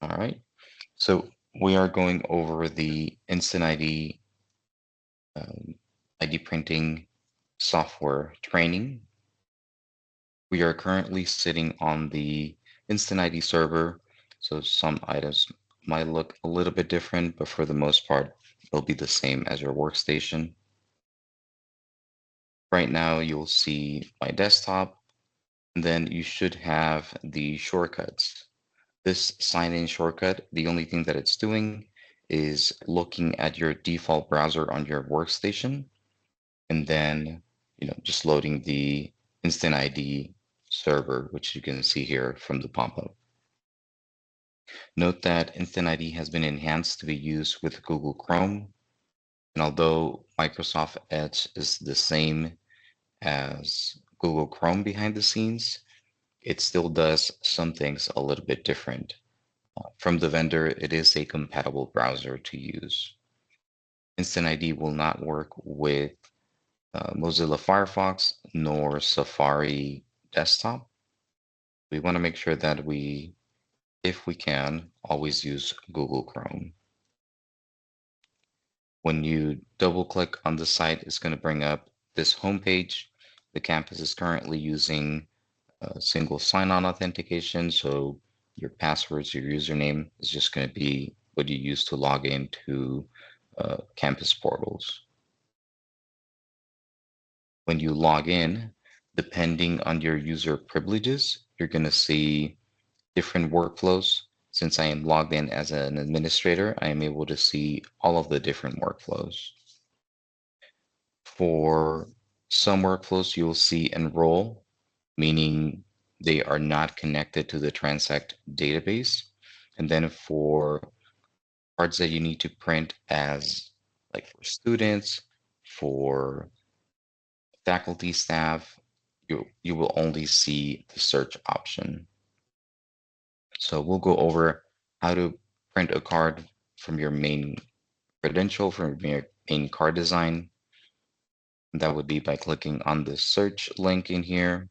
All right. So we are going over the Instant ID ID printing software training. We are currently sitting on the Instant ID server, so some items might look a little bit different, but for the most part, it'll be the same as your workstation. Right now, you'll see my desktop, and then you should have the shortcuts. This sign-in shortcut, the only thing that it's doing is looking at your default browser on your workstation, and then just loading the Instant ID server, which you can see here from the pop-up. Note that Instant ID has been enhanced to be used with Google Chrome, and although Microsoft Edge is the same as Google Chrome behind the scenes, it still does some things a little bit different. From the vendor, it is a compatible browser to use. Instant ID will not work with Mozilla Firefox nor Safari desktop. We want to make sure that we, if we can, always use Google Chrome. When you double click on the site, it's going to bring up this homepage. The campus is currently using single sign-on authentication, so your passwords, your username is just going to be what you use to log into campus portals. When you log in, depending on your user privileges, you're going to see different workflows. Since I am logged in as an administrator, I am able to see all of the different workflows. For some workflows, you'll see enroll, meaning they are not connected to the Transact database. And then for cards that you need to print as like for students, for faculty, staff, you will only see the search option. So we'll go over how to print a card from your main credential, from your main card design. That would be by clicking on the search link in here.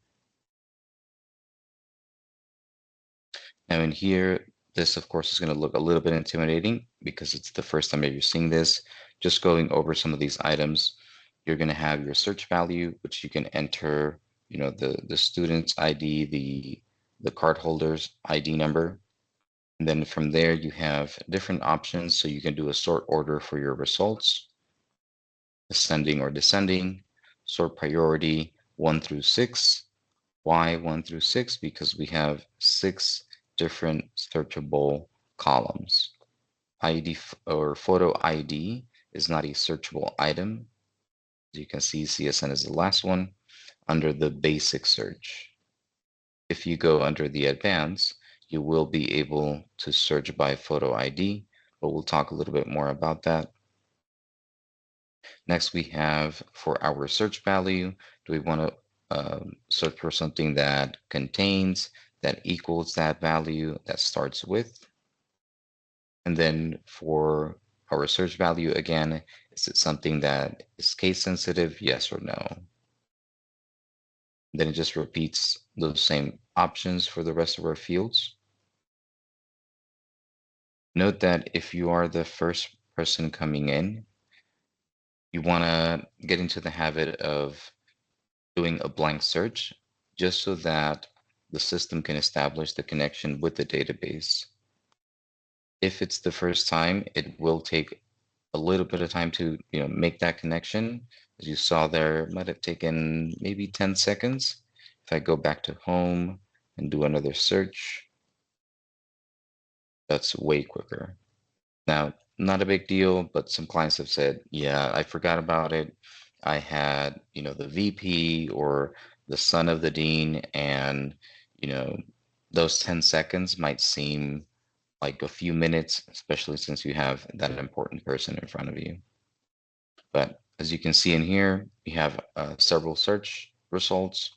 Now in here, this of course is going to look a little bit intimidating because it's the first time that you're seeing this. Just going over some of these items, you're going to have your search value, which you can enter, the student's ID, the cardholder's ID number. And then from there, you have different options. So you can do a sort order for your results, ascending or descending, sort priority 1 through 6. Why 1 through 6? Because we have 6 different searchable columns. ID or photo ID is not a searchable item. As you can see, CSN is the last one under the basic search. If you go under the advanced, you will be able to search by photo ID, but we'll talk a little bit more about that. Next, we have for our search value, do we want to search for something that contains, that equals that value, that starts with? And then for our search value, again, is it something that is case sensitive, yes or no? Then it just repeats those same options for the rest of our fields. Note that if you are the first person coming in, you want to get into the habit of doing a blank search just so that the system can establish the connection with the database. If it's the first time, it will take a little bit of time to make that connection. As you saw there, it might have taken maybe 10 seconds. If I go back to home and do another search, that's way quicker. Now, not a big deal, but some clients have said, yeah, I forgot about it. I had, the VP or the son of the dean, and, those 10 seconds might seem like a few minutes, especially since you have that important person in front of you. But as you can see in here, we have several search results.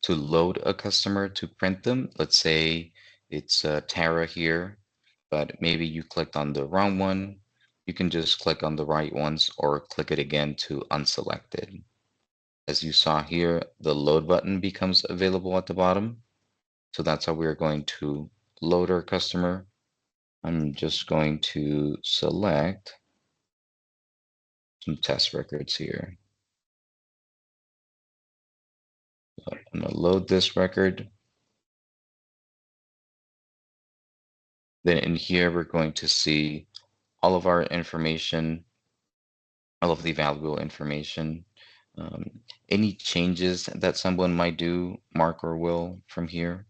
To load a customer to print them, let's say it's Tara here, but maybe you clicked on the wrong one. You can just click on the right ones or click it again to unselected. As you saw here, the load button becomes available at the bottom. So that's how we're going to load our customer, I'm just going to select some test records here. So I'm going to load this record. Then in here, we're going to see all of our information, all of the valuable information. Um, any changes that someone might do, Mark or Will, from here?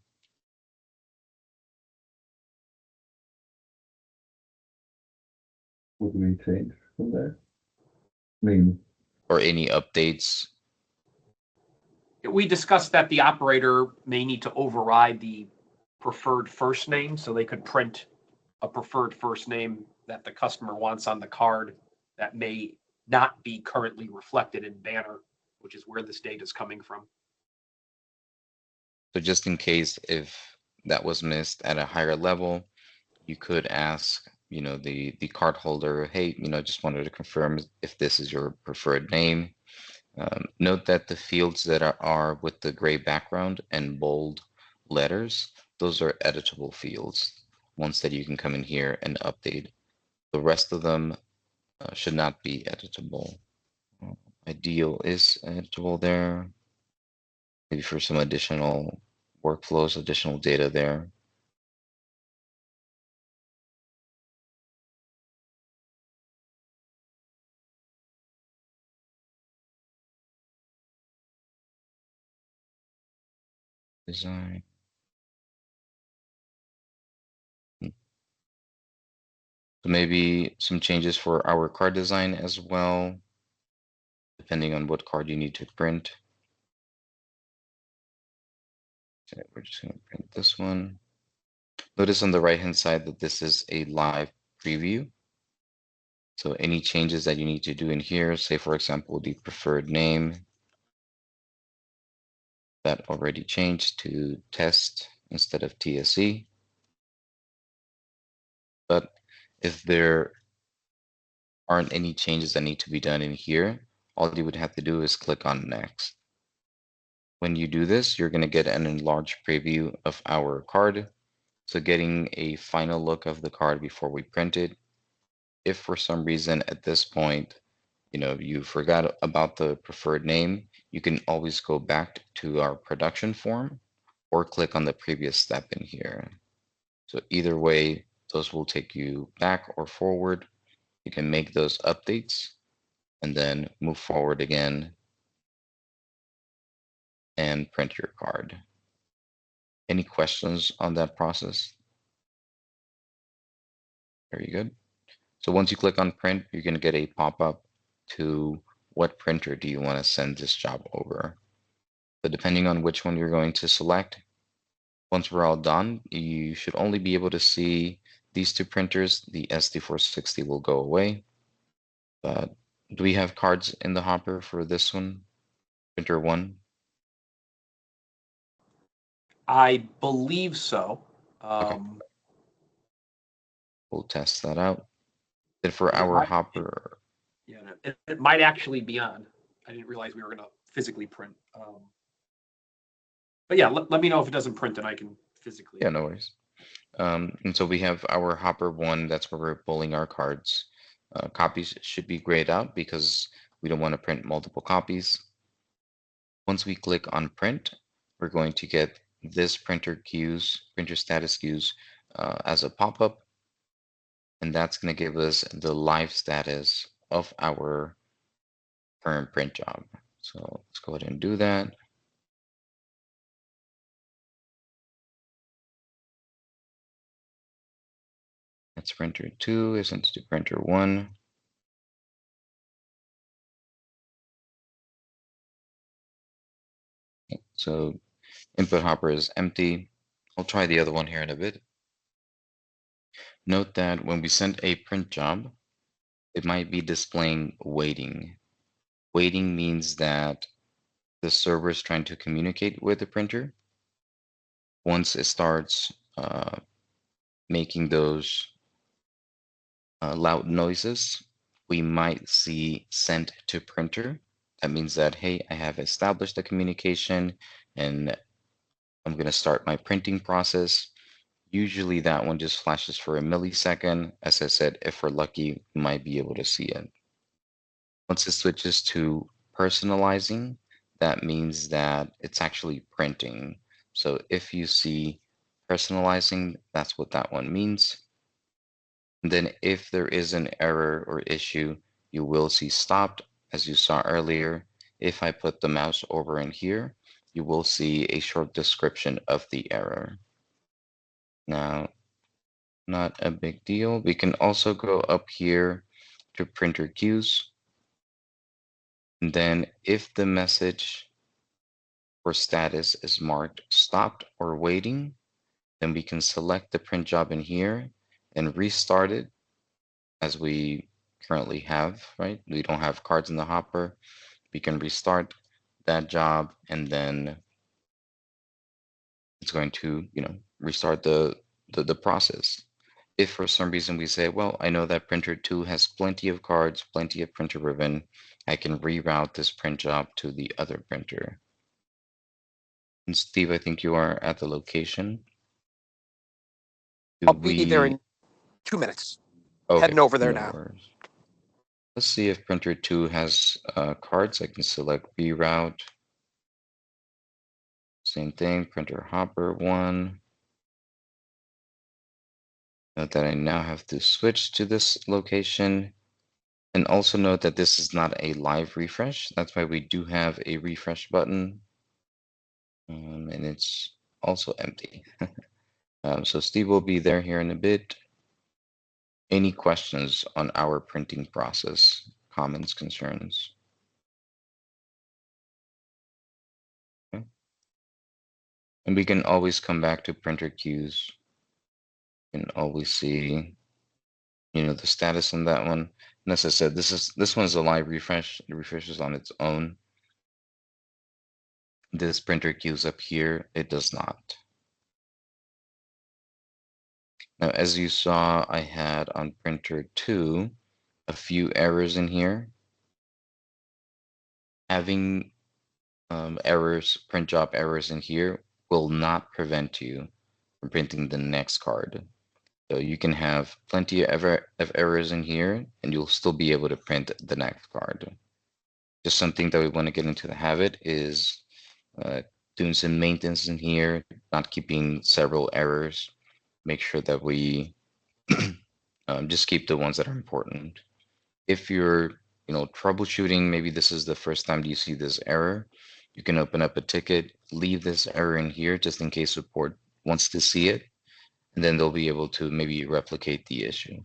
What do we change from there? I mean, Or any updates? We discussed that the operator may need to override the preferred first name, so they could print a preferred first name that the customer wants on the card that may not be currently reflected in Banner, which is where this data is coming from. So just in case if that was missed at a higher level, you could ask, the card holder, hey, just wanted to confirm if this is your preferred name. Note that the fields that are with the gray background and bold letters, those are editable fields, ones that you can come in here and update. The rest of them should not be editable. Ideal is editable there. Maybe for some additional workflows, additional data there. Design. So maybe some changes for our card design as well, depending on what card you need to print. Okay, we're just going to print this one. Notice on the right-hand side that this is a live preview. So any changes that you need to do in here, say for example, the preferred name, that already changed to test instead of TSE. But if there aren't any changes that need to be done in here, all you would have to do is click on next. When you do this, you're going to get an enlarged preview of our card. So getting a final look of the card before we print it. If for some reason at this point, you forgot about the preferred name, you can always go back to our production form or click on the previous step in here. So either way, those will take you back or forward. You can make those updates and then move forward again and print your card. Any questions on that process? Very good. So once you click on print, you're going to get a pop-up to what printer do you want to send this job over. So depending on which one you're going to select, once we're all done, you should only be able to see these two printers. The SD460 will go away. But do we have cards in the hopper for this one? Printer 1? I believe so. Okay. We'll test that out. Then for It our might- hopper, Yeah, it might actually be on. I didn't realize we were going to physically print. But yeah, let me know if it doesn't print and I can physically. yeah, no worries. And so we have our hopper 1, that's where we're pulling our cards. Copies should be grayed out because we don't want to print multiple copies. Once we click on print, we're going to get this printer status queues as a pop-up. And that's going to give us the live status of our current print job. So let's go ahead and do that. That's printer 2 isn't to printer 1. So input hopper is empty. I'll try the other one here in a bit. Note that when we send a print job, it might be displaying waiting. Waiting means that the server is trying to communicate with the printer. Once it starts making those loud noises, we might see sent to printer. That means that, hey, I have established a communication and I'm going to start my printing process. Usually that one just flashes for a millisecond. As I said, if we're lucky, we might be able to see it. Once it switches to personalizing, that means that it's actually printing. So if you see personalizing, that's what that one means. And then if there is an error or issue, you will see stopped, as you saw earlier. If I put the mouse over in here, you will see a short description of the error. Now, not a big deal. We can also go up here to printer queues. And then if the message or status is marked stopped or waiting, then we can select the print job in here and restart it as we currently have, right? We don't have cards in the hopper. We can restart that job and then it's going to, restart the process. If for some reason we say, well, I know that printer 2 has plenty of cards, plenty of printer ribbon, I can reroute this print job to the other printer. And Steve, I think you are at the location. I'll be there in 2 minutes. Okay, Heading over there no now. worries. Let's see if printer 2 has cards. I can select reroute. Same thing, printer hopper 1. Note that I now have to switch to this location. And also note that this is not a live refresh. That's why we do have a refresh button. And it's also empty. So Steve will be there here in a bit. Any questions on our printing process? Comments, concerns? Okay. And we can always come back to printer queues. You can always see, the status on that one. And as I said, this one's a live refresh. It refreshes on its own. This printer queues up here, it does not. Now, as you saw, I had on printer 2 a few errors in here. Having errors, print job errors in here will not prevent you from printing the next card. So you can have plenty of errors in here and you'll still be able to print the next card. Just something that we want to get into the habit is doing some maintenance in here, not keeping several errors. Make sure that we just keep the ones that are important. If you're, troubleshooting, maybe this is the first time you see this error, you can open up a ticket, leave this error in here just in case support wants to see it, and then they'll be able to maybe replicate the issue.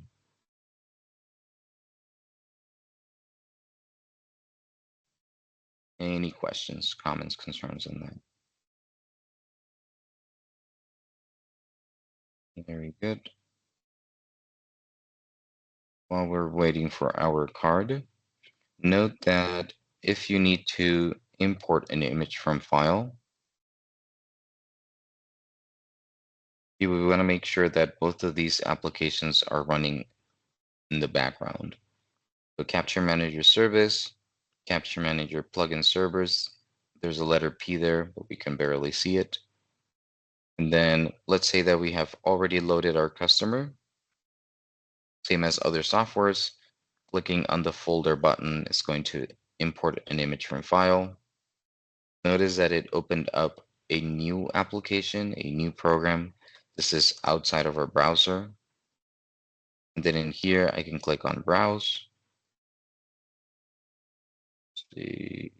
Any questions, comments, concerns on that? Very good. While we're waiting for our card, note that if you need to import an image from file, you want to make sure that both of these applications are running in the background. So Capture Manager Service, Capture Manager Plugin Servers, there's a letter P there, but we can barely see it. And then let's say that we have already loaded our customer. Same as other softwares, clicking on the folder button is going to import an image from file. Notice that it opened up a new application, a new program. This is outside of our browser. And then in here, I can click on Browse. Let's see.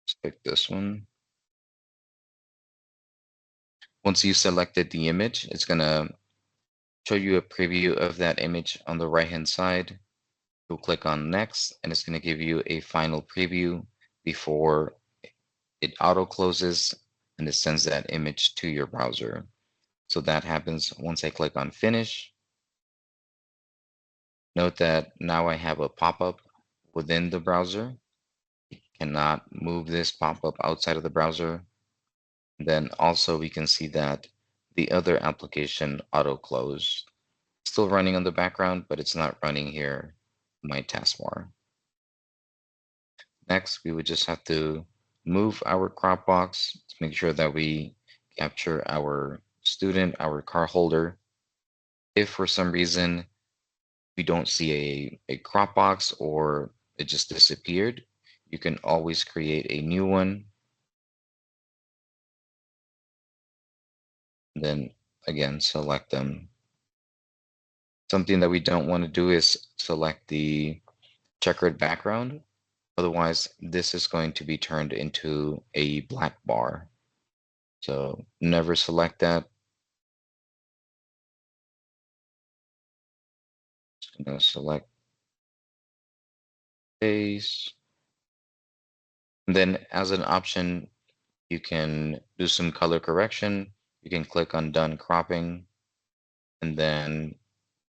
Let's pick this one. Once you selected the image, it's going to show you a preview of that image on the right-hand side. You'll click on Next, and it's going to give you a final preview before it auto closes and it sends that image to your browser. So that happens once I click on Finish. Note that now I have a pop-up within the browser. You cannot move this pop-up outside of the browser. Then also we can see that the other application auto closed. Still running on the background, but it's not running here in my taskbar. Next, we would just have to move our crop box to make sure that we capture our student, our car holder. If for some reason we don't see a crop box or it just disappeared, you can always create a new one. Then again, select them. Something that we don't want to do is select the checkered background. Otherwise, this is going to be turned into a black bar. So never select that. Just gonna select face. And then as an option, you can do some color correction. You can click on done cropping. And then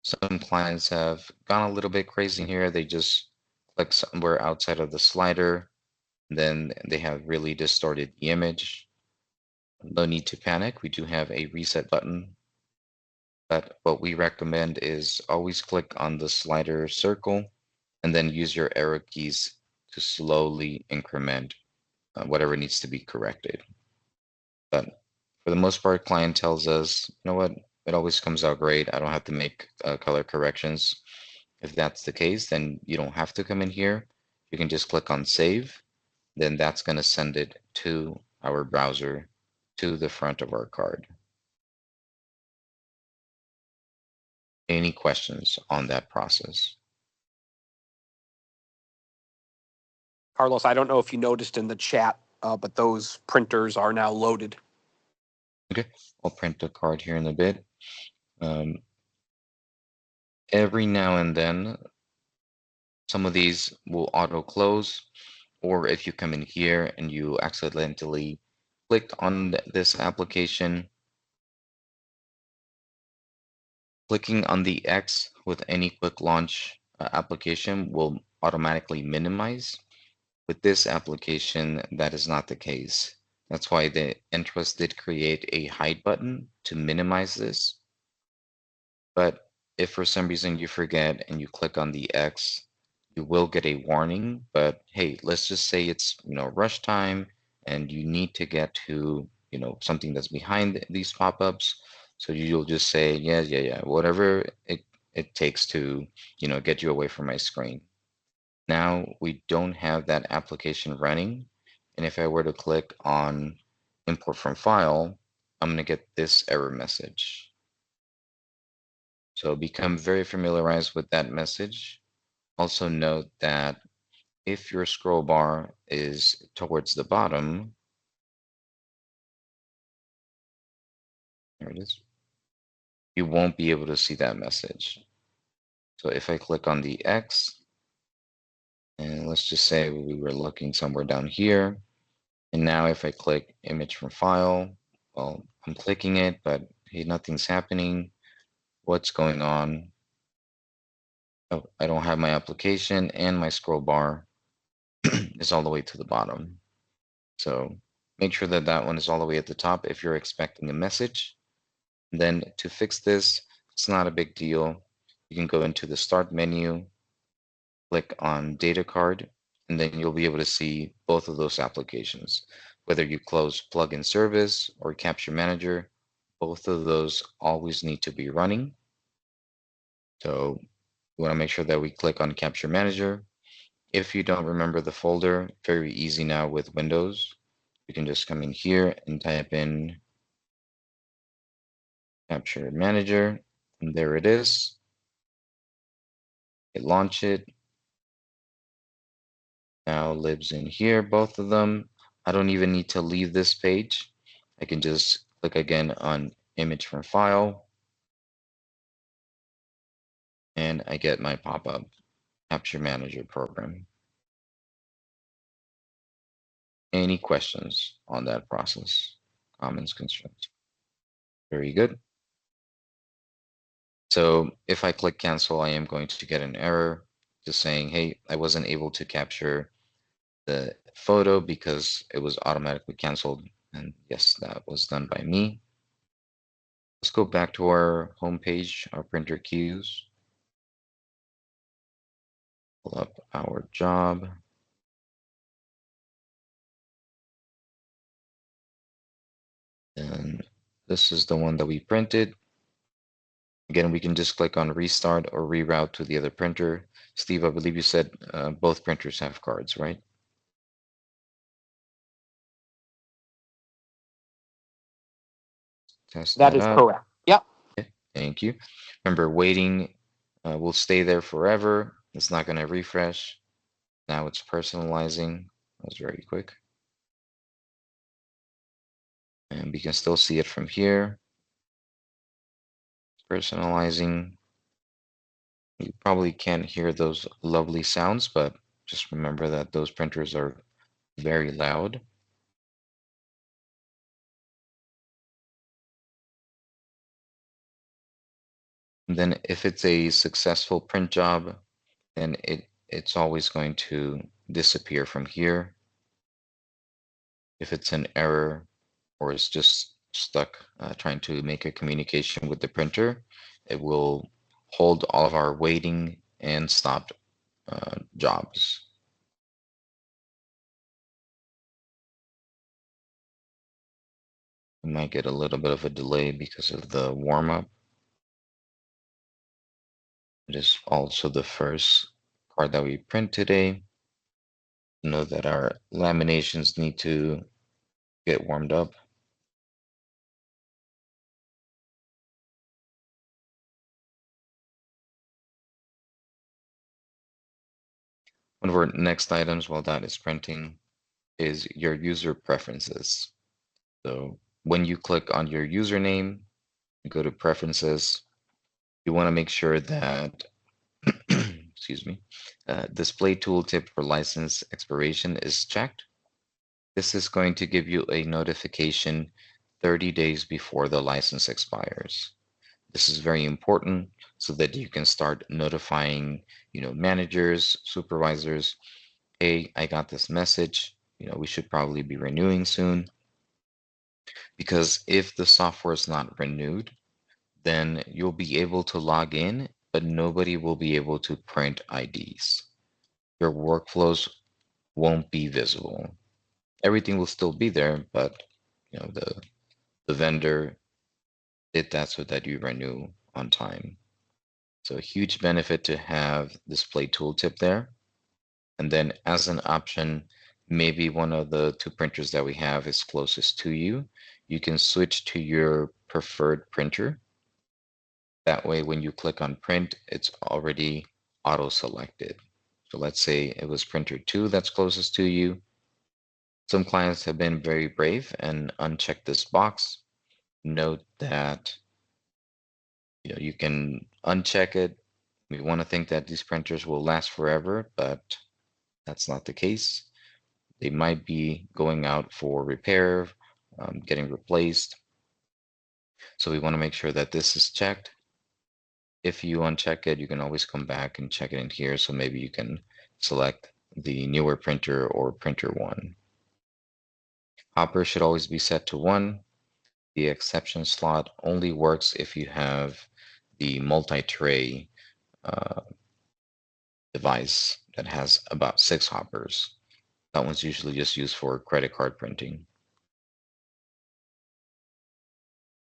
some clients have gone a little bit crazy here. They just click somewhere outside of the slider. Then they have really distorted the image. No need to panic. We do have a reset button. But what we recommend is always click on the slider circle and then use your arrow keys to slowly increment whatever needs to be corrected. But for the most part, client tells us, you know what, it always comes out great. I don't have to make color corrections. If that's the case, then you don't have to come in here. You can just click on save. Then that's going to send it to our browser to the front of our card. Any questions on that process? Carlos, I don't know if you noticed in the chat, but those printers are now loaded. Okay, I'll print the card here in a bit. Every now and then, some of these will auto close, or if you come in here and you accidentally clicked on this application, clicking on the X with any quick launch application will automatically minimize. With this application, that is not the case. That's why the Entrust did create a hide button to minimize this. But if for some reason you forget and you click on the X, you will get a warning. But hey, let's just say it's rush time and you need to get to something that's behind these pop-ups. So you'll just say yeah, whatever it takes to get you away from my screen. Now we don't have that application running, and if I were to click on import from file, I'm going to get this error message. So become very familiarized with that message. Also note that if your scroll bar is towards the bottom, there it is, you won't be able to see that message. So if I click on the X, and let's just say we were looking somewhere down here, and now if I click image from file, well, I'm clicking it, but hey, nothing's happening. What's going on? Oh, I don't have my application, and my scroll bar is all the way to the bottom. So make sure that that one is all the way at the top if you're expecting a message. Then to fix this, it's not a big deal. You can go into the start menu, click on data card, and then you'll be able to see both of those applications. Whether you close plugin service or capture manager, both of those always need to be running. So we want to make sure that we click on capture manager. If you don't remember the folder, very easy now with Windows. You can just come in here and type in capture manager, and there it is. Hit launch it. Now lives in here, both of them. I don't even need to leave this page. I can just click again on image from file, and I get my pop-up capture manager program. Any questions on that process? Comments, concerns? Very good. So if I click cancel, I am going to get an error just saying, hey, I wasn't able to capture the photo because it was automatically canceled. And yes, that was done by me. Let's go back to our home page, our printer queues. Pull up our job. And this is the one that we printed. Again, we can just click on restart or reroute to the other printer. Steve, I believe you said both printers have cards, right? Test That that is out. correct. Yep. Thank you. Remember, waiting will stay there forever. It's not going to refresh. Now it's personalizing. That was very quick. And we can still see it from here. Personalizing. You probably can't hear those lovely sounds, but just remember that those printers are very loud. And then if it's a successful print job, then it's always going to disappear from here. If it's an error or it's just stuck trying to make a communication with the printer, it will hold all of our waiting and stopped jobs. We might get a little bit of a delay because of the warm-up. It is also the first card that we print today. Know that our laminations need to get warmed up. One of our next items while that is printing is your user preferences. So when you click on your username, you go to preferences, you want to make sure that, excuse me, display tooltip for license expiration is checked. This is going to give you a notification 30 days before the license expires. This is very important so that you can start notifying, managers, supervisors, hey, I got this message, we should probably be renewing soon. Because if the software is not renewed, then you'll be able to log in, but nobody will be able to print IDs. Your workflows won't be visible. Everything will still be there, but the vendor did that so that you renew on time. So a huge benefit to have display tooltip there. And then as an option, maybe one of the two printers that we have is closest to you. You can switch to your preferred printer. That way, when you click on print, it's already auto-selected. So let's say it was printer 2 that's closest to you. Some clients have been very brave and unchecked this box. Note that you can uncheck it. We want to think that these printers will last forever, but that's not the case. They might be going out for repair, getting replaced. So we want to make sure that this is checked. If you uncheck it, you can always come back and check it in here. So maybe you can select the newer printer or printer 1. Hopper should always be set to 1. The exception slot only works if you have the multi-tray device that has about 6 hoppers. That one's usually just used for credit card printing.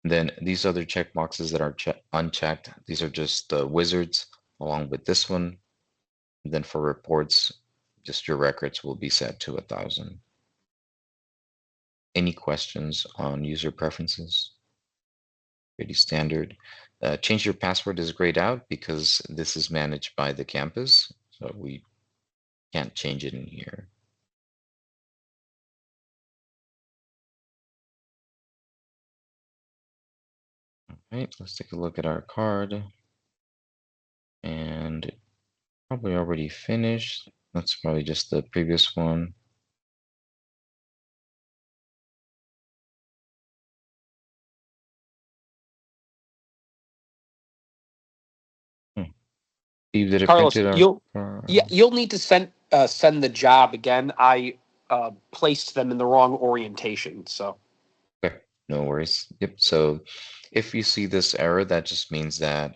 Then these other checkboxes that are unchecked, these are just the wizards along with this one. And then for reports, just your records will be set to 1,000. Any questions on user preferences? Pretty standard. Change your password is grayed out because this is managed by the campus, so we can't change it in here. All right, let's take a look at our card. And probably already finished. That's probably just the previous one. Steve, did it Carlos, printed our card? you'll need to send the job again. I placed them in the wrong orientation, so. Okay, no worries. Yep. So if you see this error, that just means that,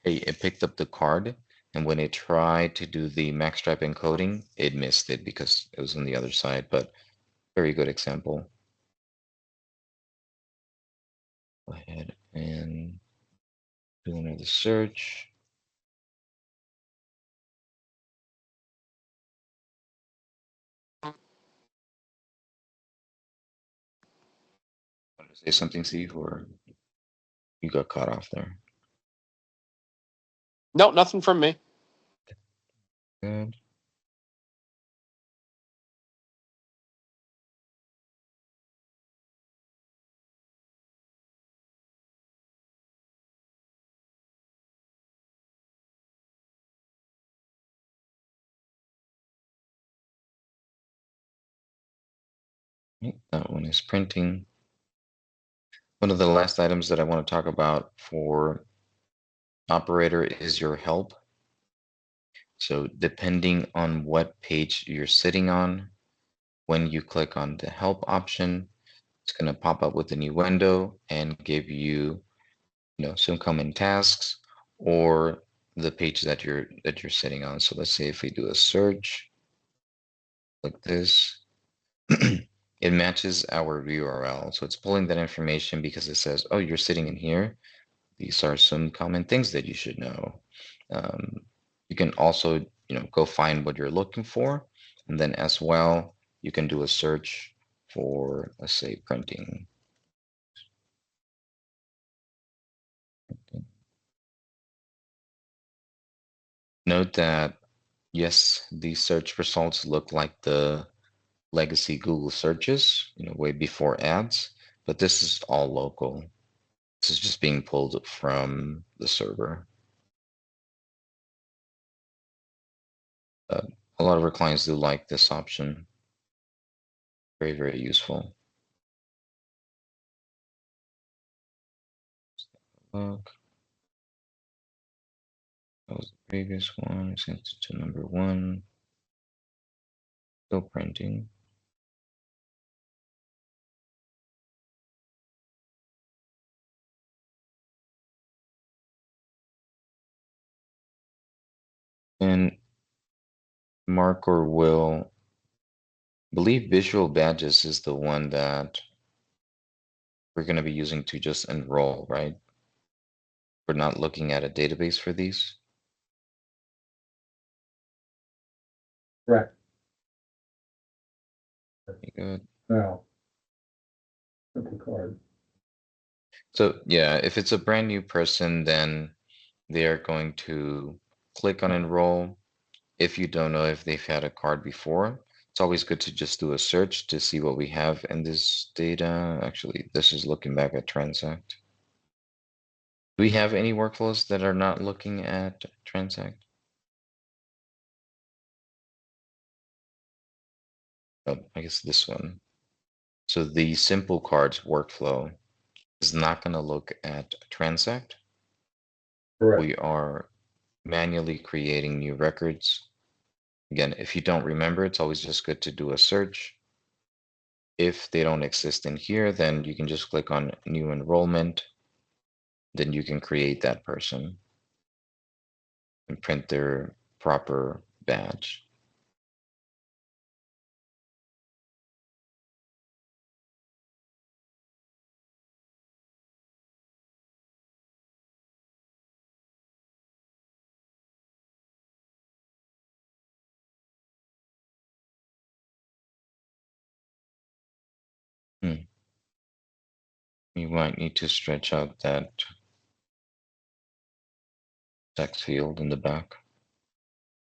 hey, it picked up the card, and when it tried to do the MaxStripe encoding, it missed it because it was on the other side, but very good example. Go ahead and do another search. Want to say something, Steve, or you got caught off there? No, nothing from me. Good. That one is printing. One of the last items that I want to talk about for operator is your help. So depending on what page you're sitting on, when you click on the help option, it's going to pop up with a new window and give you, some common tasks or the page that you're sitting on. So let's say if we do a search like this, it matches our URL. So it's pulling that information because it says, oh, you're sitting in here. These are some common things that you should know. You can also, go find what you're looking for. And then as well, you can do a search for, let's say, printing. Note that, yes, these search results look like the legacy Google searches, way before ads, but this is all local. This is just being pulled from the server. A lot of our clients do like this option. Very, very useful. Look. That was the previous one. Sent it to number 1. Still printing. And Mark or Will, believe Visual Badges is the one that we're going to be using to just enroll, right? We're not looking at a database for these. Correct. Very good. Now. Simple card. So yeah, if it's a brand new person, then they are going to click on enroll. If you don't know if they've had a card before, it's always good to just do a search to see what we have in this data. Actually, this is looking back at Transact. Do we have any workflows that are not looking at Transact? Oh, I guess this one. So the simple cards workflow is not going to look at Transact. Correct. We are manually creating new records. Again, if you don't remember, it's always just good to do a search. If they don't exist in here, then you can just click on new enrollment. Then you can create that person and print their proper badge. You might need to stretch out that text field in the back.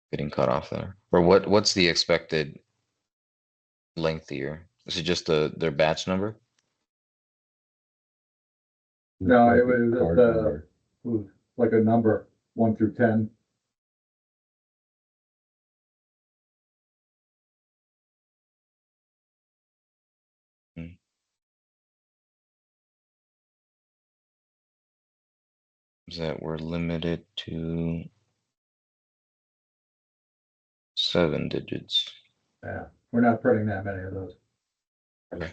Getting cut off there. Or what's the expected length here? Is it just their batch number? No, it was Card the, number. it was like a number, 1 through 10. Is that we're limited to 7 digits. Yeah, we're not printing that many of those. Okay.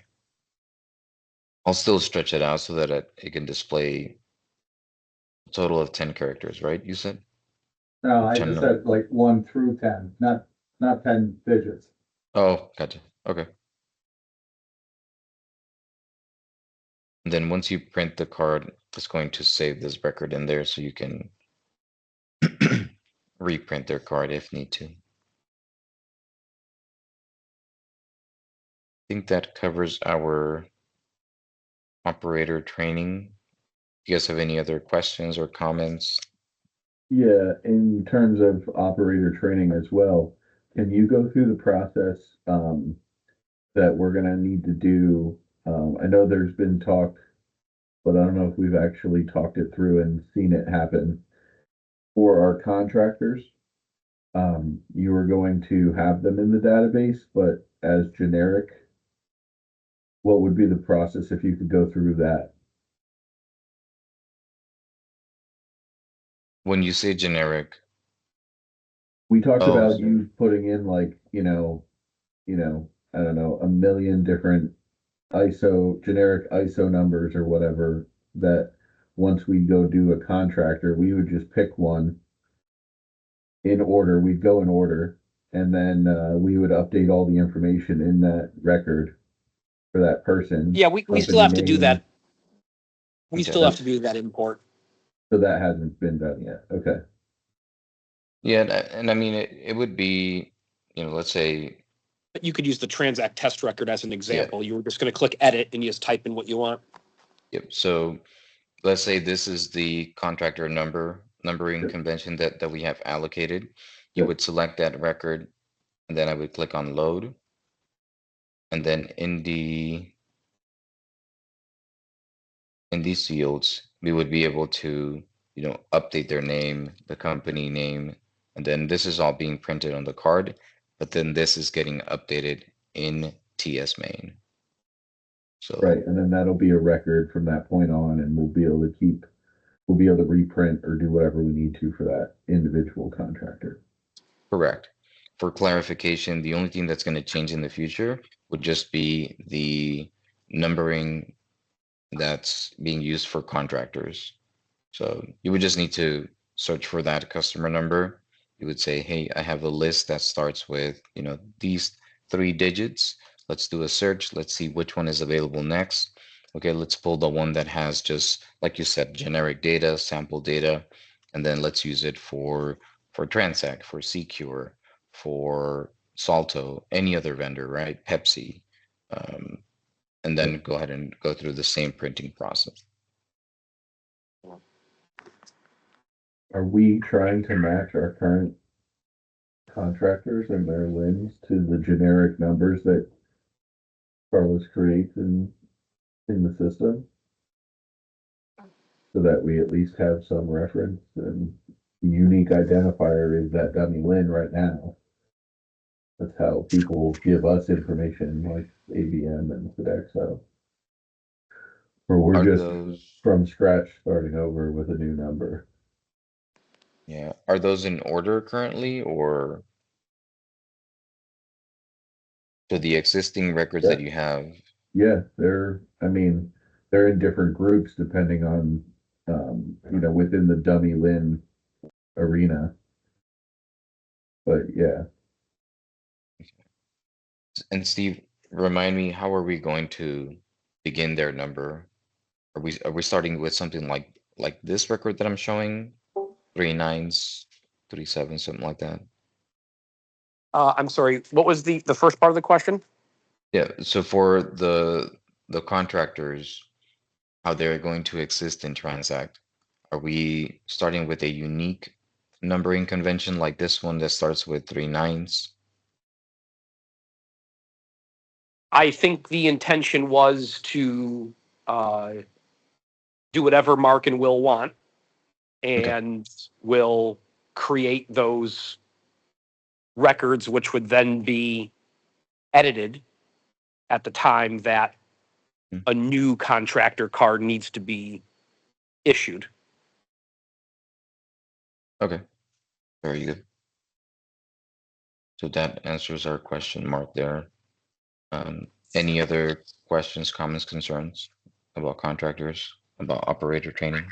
I'll still stretch it out so that it can display a total of 10 characters, right? You said? No, I 10 just number. said like 1 through 10, not 10 digits. Oh, gotcha. Okay. And then once you print the card, it's going to save this record in there so you can reprint their card if need to. I think that covers our operator training. You guys have any other questions or comments? Yeah, in terms of operator training as well, can you go through the process that we're gonna need to do? I know there's been talk, but I don't know if we've actually talked it through and seen it happen. For our contractors, you are going to have them in the database, but as generic, what would be the process if you could go through that? When you say generic, We talked oh, about you putting in like, I don't know, a million different generic ISO numbers or whatever, that once we go do a contractor, we would just pick one in order, we'd go in order, and then we would update all the information in that record for that person. Yeah, we still company have to do name. that. We Okay. still have to do that import. So that hasn't been done yet. Okay. yeah, and I mean, it would be, let's say, But you could use the Transact test record as an example. You were just going to click edit and you just type in what you want. yep. So let's say this is the contractor numbering Yep. convention that we have allocated. You Yep. would select that record, and then I would click on load. And then in these fields, we would be able to, update their name, the company name, and then this is all being printed on the card, but then this is getting updated in TS main. So Right, and then that'll be a record from that point on, and we'll be able to reprint or do whatever we need to for that individual contractor. correct. For clarification, the only thing that's going to change in the future would just be the numbering that's being used for contractors. So you would just need to search for that customer number. You would say, hey, I have a list that starts with, these 3 digits. Let's do a search. Let's see which one is available next. Okay, let's pull the one that has just, like you said, generic data, sample data, and then let's use it for Transact, for Secure, for Salto, any other vendor, right? Pepsi, and then go ahead and go through the same printing process. Are we trying to match our current contractors and their LINs to the generic numbers that Carlos creates in the system? So that we at least have some reference, and the unique identifier is that dummy LIN right now. That's how people give us information like ABM and Sodexo. Or we're Are just those, from scratch starting over with a new number. yeah, are those in order currently, or so the existing records that you have? Yeah, they're in different groups depending on, within the dummy LIN arena. But yeah, And Steve, remind me, how are we going to begin their number? Are we starting with something like this record that I'm showing? 3 9s, 3 7s, something like that. I'm sorry. What was the first part of the question? Yeah, so for the contractors, how they're going to exist in Transact, are we starting with a unique numbering convention like this one that starts with 3 9s? I think the intention was to do whatever Mark and Will want, and will create those records, which would then be edited at the time that a new contractor card needs to be issued. Okay, very good. So that answers our question mark there. Any other questions, comments, concerns about contractors, about operator training?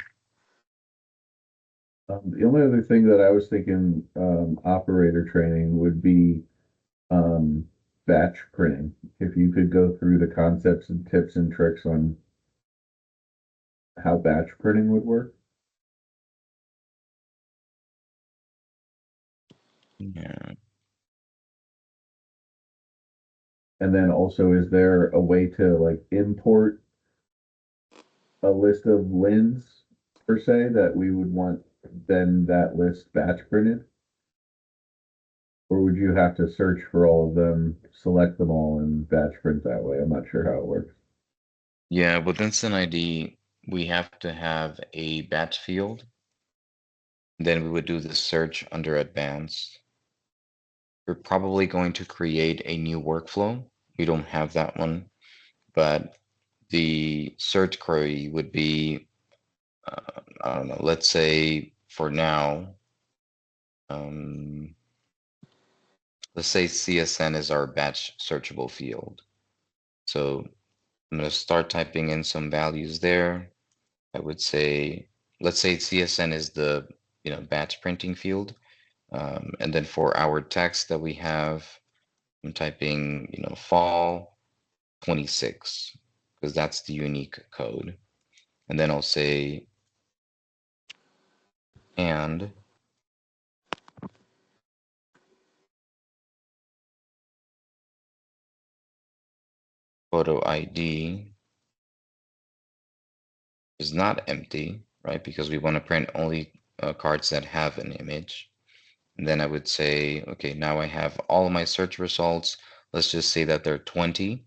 the only other thing that I was thinking, operator training would be batch printing. If you could go through the concepts and tips and tricks on how batch printing would work? Yeah. And then also, is there a way to like import a list of liens per se that we would want then that list batch printed? Or would you have to search for all of them, select them all and batch print that way? I'm not sure how it works. Yeah, with Instant ID, we have to have a batch field. Then we would do the search under advanced. We're probably going to create a new workflow. We don't have that one, but the search query would be, I don't know, let's say for now, um, let's say CSN is our batch searchable field. So I'm going to start typing in some values there. I would say, let's say CSN is the, batch printing field. And then for our text that we have, I'm typing, fall 26, because that's the unique code. And then I'll say, and photo ID is not empty, right? Because we want to print only cards that have an image. And then I would say, okay, now I have all of my search results. Let's just say that there are 20.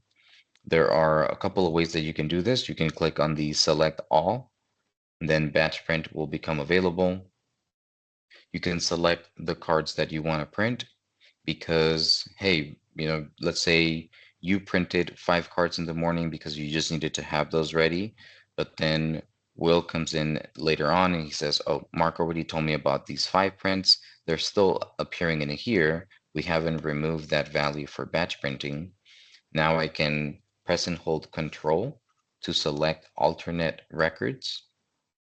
There are a couple of ways that you can do this. You can click on the select all, and then batch print will become available. You can select the cards that you want to print because, hey, let's say you printed 5 cards in the morning because you just needed to have those ready, but then Will comes in later on and he says, oh, Mark already told me about these 5 prints. They're still appearing in here. We haven't removed that value for batch printing. Now I can press and hold Control to select alternate records,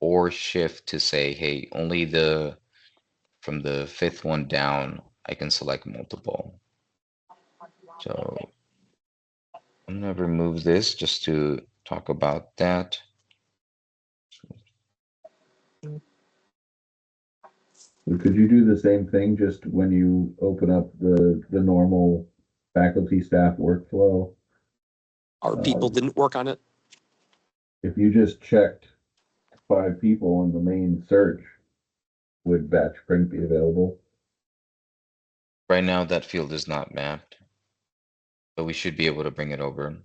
or Shift to say, hey, only from the 5th one down, I can select multiple. So I'm gonna remove this just to talk about that. Could you do the same thing just when you open up the normal faculty staff workflow? Our people didn't work on it. If you just checked 5 people in the main search, would batch print be available? Right now, that field is not mapped, but we should be able to bring it over. I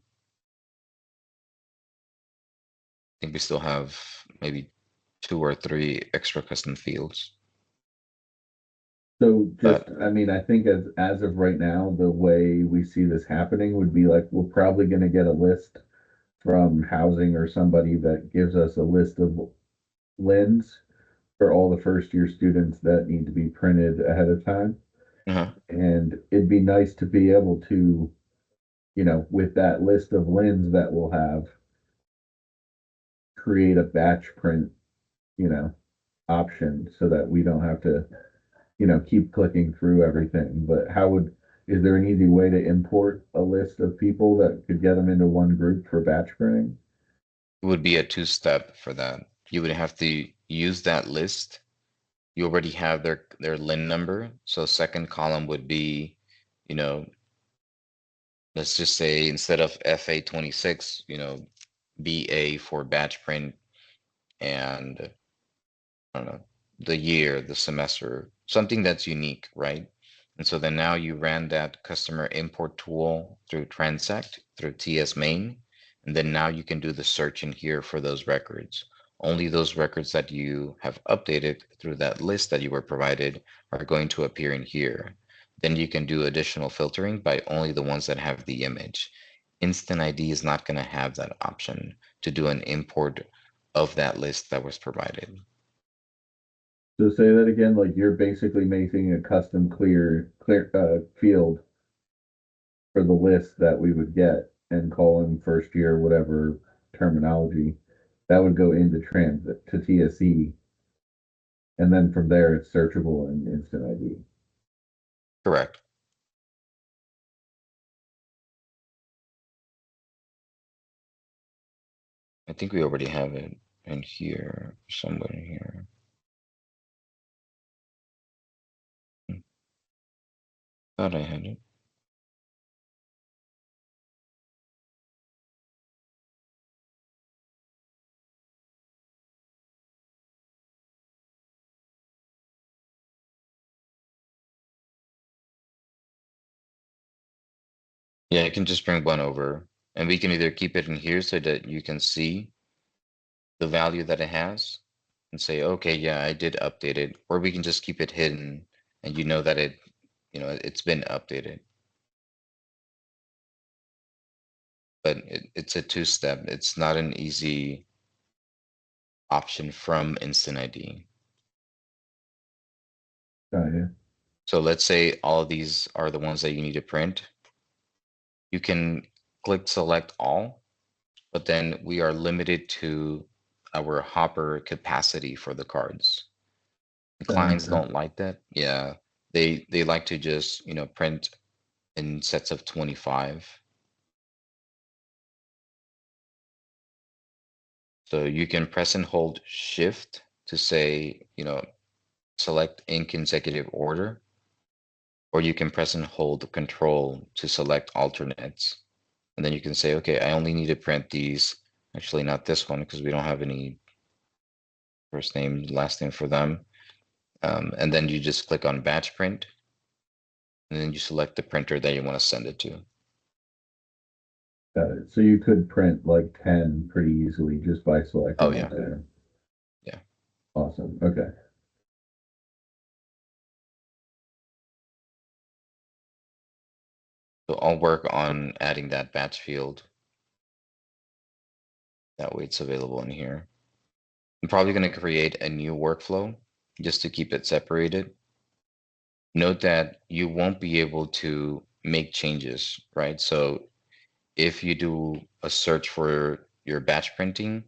think we still have maybe 2 or 3 extra custom fields. So just, But I mean, I think as of right now, the way we see this happening would be like, we're probably gonna get a list from housing or somebody that gives us a list of liens for all the first year students that need to be printed ahead of time. And it'd be nice to be able to, with that list of liens that we'll have, create a batch print, you know, option so that we don't have to, keep clicking through everything. But is there an easy way to import a list of people that could get them into one group for batch printing? it would be a 2-step for that. You would have to use that list. You already have their LIN number. So second column would be, you know, let's just say instead of FA26, BA for batch print, and I don't know, the year, the semester, something that's unique, right? And so then now you ran that customer import tool through Transact, through TS main, and then now you can do the search in here for those records. Only those records that you have updated through that list that you were provided are going to appear in here. Then you can do additional filtering by only the ones that have the image. Instant ID is not going to have that option to do an import of that list that was provided. So say that again, like you're basically making a custom field for the list that we would get and call in first year, whatever terminology, that would go into transit to TSE. And then from there, it's searchable in instant ID. Correct. I think we already have it. in here, somewhere in here. Thought I had it. Yeah, I can just bring one over, and we can either keep it in here so that you can see the value that it has and say, okay, yeah, I did update it, or we can just keep it hidden and you know that it's been updated. But it's a two-step. It's not an easy option from Instant ID. Yeah. So let's say all of these are the ones that you need to print. You can click select all, but then we are limited to our hopper capacity for the cards. The clients don't like that. Yeah, they like to just print in sets of 25. So you can press and hold shift to say, select in consecutive order, or you can press and hold control to select alternates. And then you can say, okay, I only need to print these. Actually, not this one because we don't have any first name, last name for them. And then you just click on batch print, and then you select the printer that you want to send it to. Got it. So you could print like 10 pretty easily just by selecting. Oh, yeah. There. Yeah. Awesome. Okay. So I'll work on adding that batch field. That way it's available in here. I'm probably going to create a new workflow just to keep it separated. Note that you won't be able to make changes, right? So if you do a search for your batch printing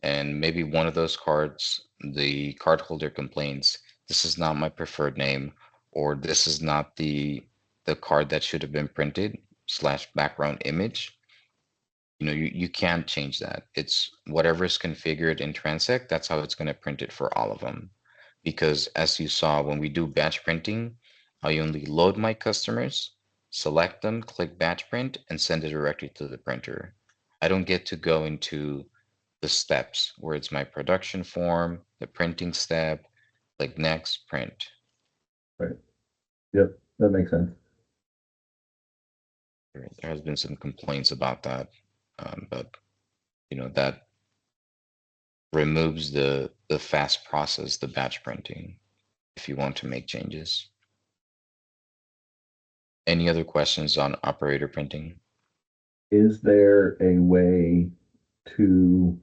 and maybe one of those cards, the card holder complains, this is not my preferred name, or this is not the card that should have been printed / background image, you can't change that. It's whatever is configured in Transect, that's how it's going to print it for all of them. Because as you saw, when we do batch printing, I only load my customers, select them, click batch print, and send it directly to the printer. I don't get to go into the steps where it's my production form, the printing step, like next, print. Right. Yep. That makes sense. There has been some complaints about that, but that removes the fast process, the batch printing, if you want to make changes. Any other questions on operator printing? Is there a way to,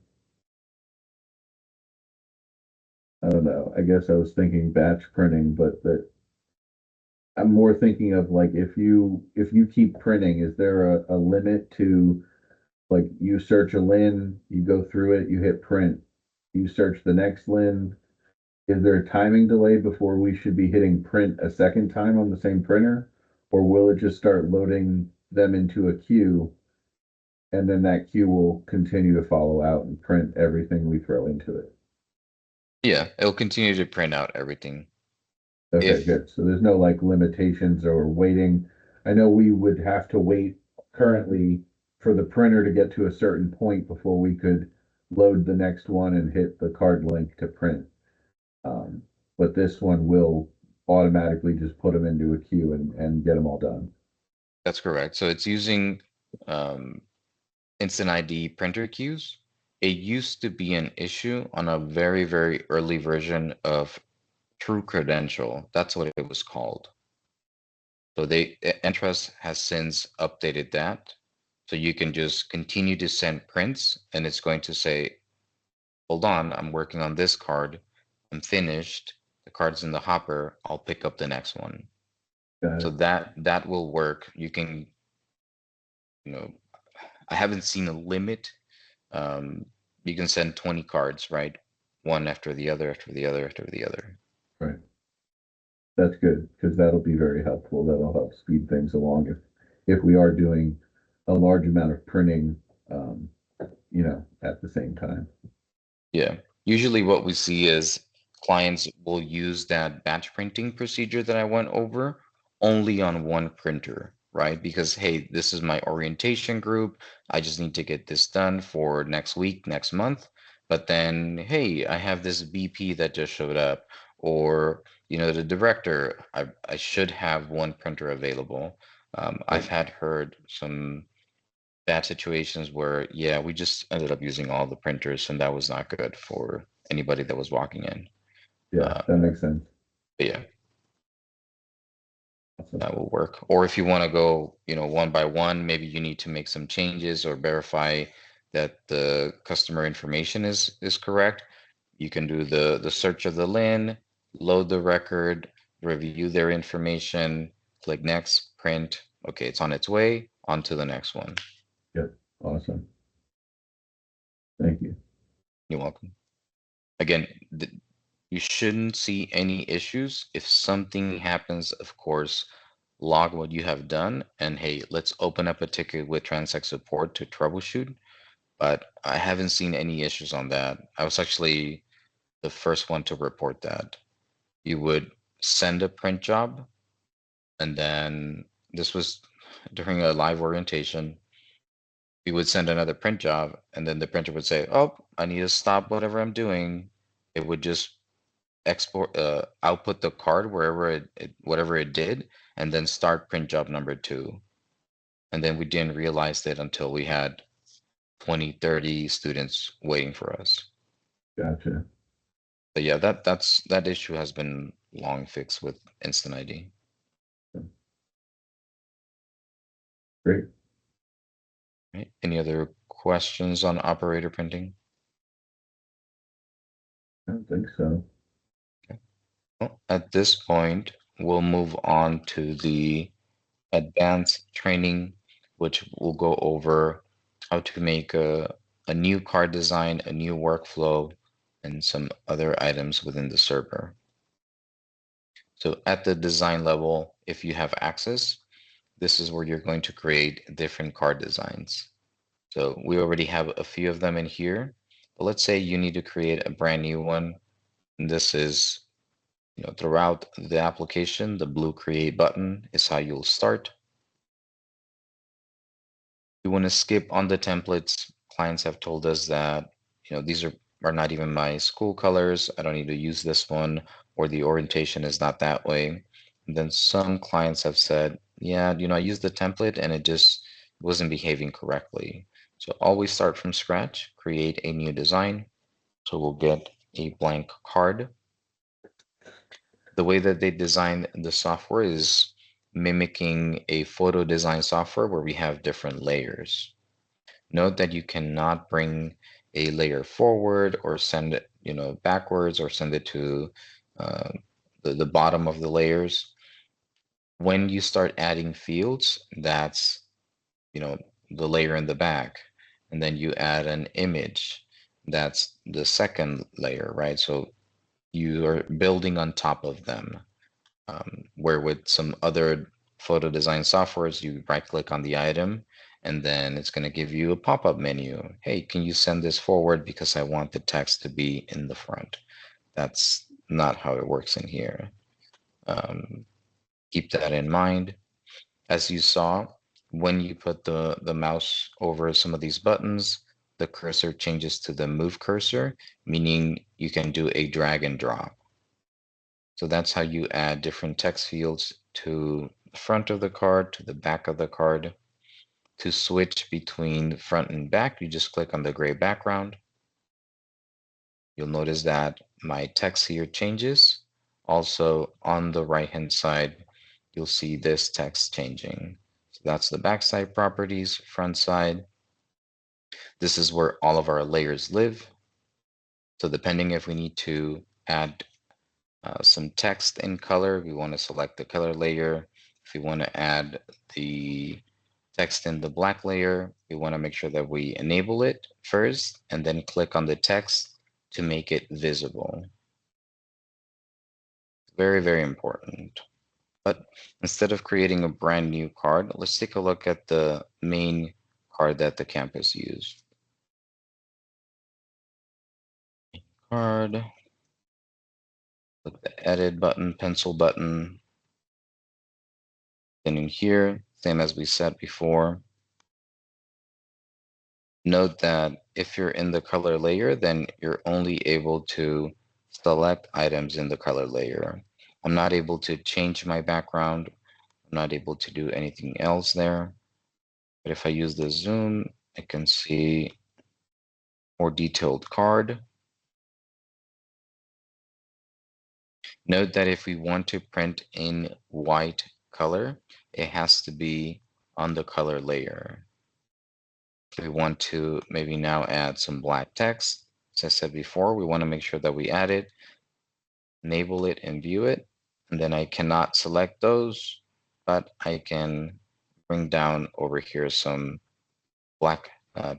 I don't know, I guess I was thinking batch printing, but that I'm more thinking of like if you keep printing, is there a limit to like you search a LIN, you go through it, you hit print, you search the next LIN. Is there a timing delay before we should be hitting print a second time on the same printer? Or will it just start loading them into a queue and then that queue will continue to follow out and print everything we throw into it? Yeah, it'll continue to print out everything. Okay, If good. So there's no like limitations or waiting. I know we would have to wait currently for the printer to get to a certain point before we could load the next one and hit the card link to print. Um, but this one will automatically just put them into a queue and get them all done. that's correct. So it's using Instant ID printer queues. It used to be an issue on a very, very early version of True Credential. That's what it was called. So Entrust has since updated that. So you can just continue to send prints and it's going to say, hold on, I'm working on this card. I'm finished. The card's in the hopper. I'll pick up the next one. Got So it. that will work. You can, I haven't seen a limit. You can send 20 cards, right? One after the other, after the other, after the other. Right. That's good because that'll be very helpful. That'll help speed things along if we are doing a large amount of printing, at the same time. Yeah. Usually what we see is clients will use that batch printing procedure that I went over only on one printer, right? Because, hey, this is my orientation group. I just need to get this done for next week, next month. But then, hey, I have this VP that just showed up, or, the director. I should have one printer available. I've had heard some bad situations where, yeah, we just ended up using all the printers, and that was not good for anybody that was walking in. Yeah, Uh, that makes sense. but yeah, Awesome. that will work. Or if you want to go, one by one, maybe you need to make some changes or verify that the customer information is correct. You can do the search of the LIN, load the record, review their information, click next, print. Okay, it's on its way, on to the next one. Yep. Awesome. Thank you. You're welcome. Again, you shouldn't see any issues. If something happens, of course, log what you have done, and hey, let's open up a ticket with Transact support to troubleshoot. But I haven't seen any issues on that. I was actually the first one to report that. You would send a print job, and then this was during a live orientation. You would send another print job, and then the printer would say, "Oh, I need to stop whatever I'm doing." It would just export output the card wherever whatever it did, and then start print job number 2. And then we didn't realize that until we had 20, 30 students waiting for us. Gotcha. But yeah, that issue has been long fixed with instant ID. Great. Right? Any other questions on operator printing? I don't think so. Well, at this point, we'll move on to the advanced training, which will go over how to make a new card design, a new workflow, and some other items within the server. So at the design level, if you have access, this is where you're going to create different card designs. So we already have a few of them in here, but let's say you need to create a brand new one. And this is, throughout the application, the blue create button is how you'll start. You want to skip on the templates. Clients have told us that, these are not even my school colors. I don't need to use this one, or the orientation is not that way. And then some clients have said, yeah, I used the template and it just wasn't behaving correctly. So always start from scratch, create a new design. So we'll get a blank card. The way that they design the software is mimicking a photo design software where we have different layers. Note that you cannot bring a layer forward or send it, backwards, or send it to uh, the bottom of the layers. When you start adding fields, that's, the layer in the back. And then you add an image, that's the second layer, right? So you are building on top of them. Where with some other photo design softwares, you right click on the item and then it's going to give you a pop-up menu. Hey, can you send this forward because I want the text to be in the front? That's not how it works in here. Keep that in mind. As you saw, when you put the mouse over some of these buttons, the cursor changes to the move cursor, meaning you can do a drag and drop. So that's how you add different text fields to the front of the card, to the back of the card. To switch between front and back, you just click on the gray background. You'll notice that my text here changes. Also on the right-hand side, you'll see this text changing. So that's the backside properties, front side. This is where all of our layers live. So depending if we need to add some text in color, we want to select the color layer. If we want to add the text in the black layer, we want to make sure that we enable it first and then click on the text to make it visible. Very, very important. But instead of creating a brand new card, let's take a look at the main card that the campus used. card. Click the edit button, pencil button. Then in here, same as we said before. Note that if you're in the color layer, then you're only able to select items in the color layer. I'm not able to change my background. I'm not able to do anything else there. But if I use the zoom, I can see more detailed card. Note that if we want to print in white color, it has to be on the color layer. If we want to maybe now add some black text, as I said before, we want to make sure that we add it, enable it and view it. And then I cannot select those, but I can bring down over here some black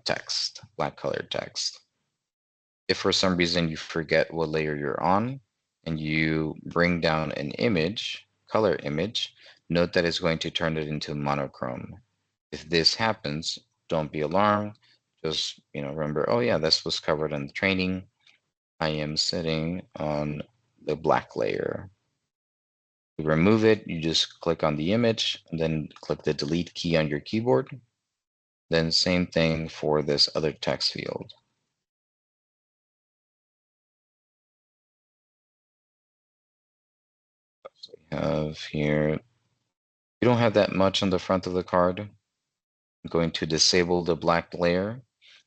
text, black colored text. If for some reason you forget what layer you're on and you bring down an image, color image, note that it's going to turn it into monochrome. If this happens, don't be alarmed. Just remember, oh yeah, this was covered in the training. I am sitting on the black layer. To remove it, you just click on the image and then click the delete key on your keyboard. Then same thing for this other text field. So we have here, you don't have that much on the front of the card. I'm going to disable the black layer.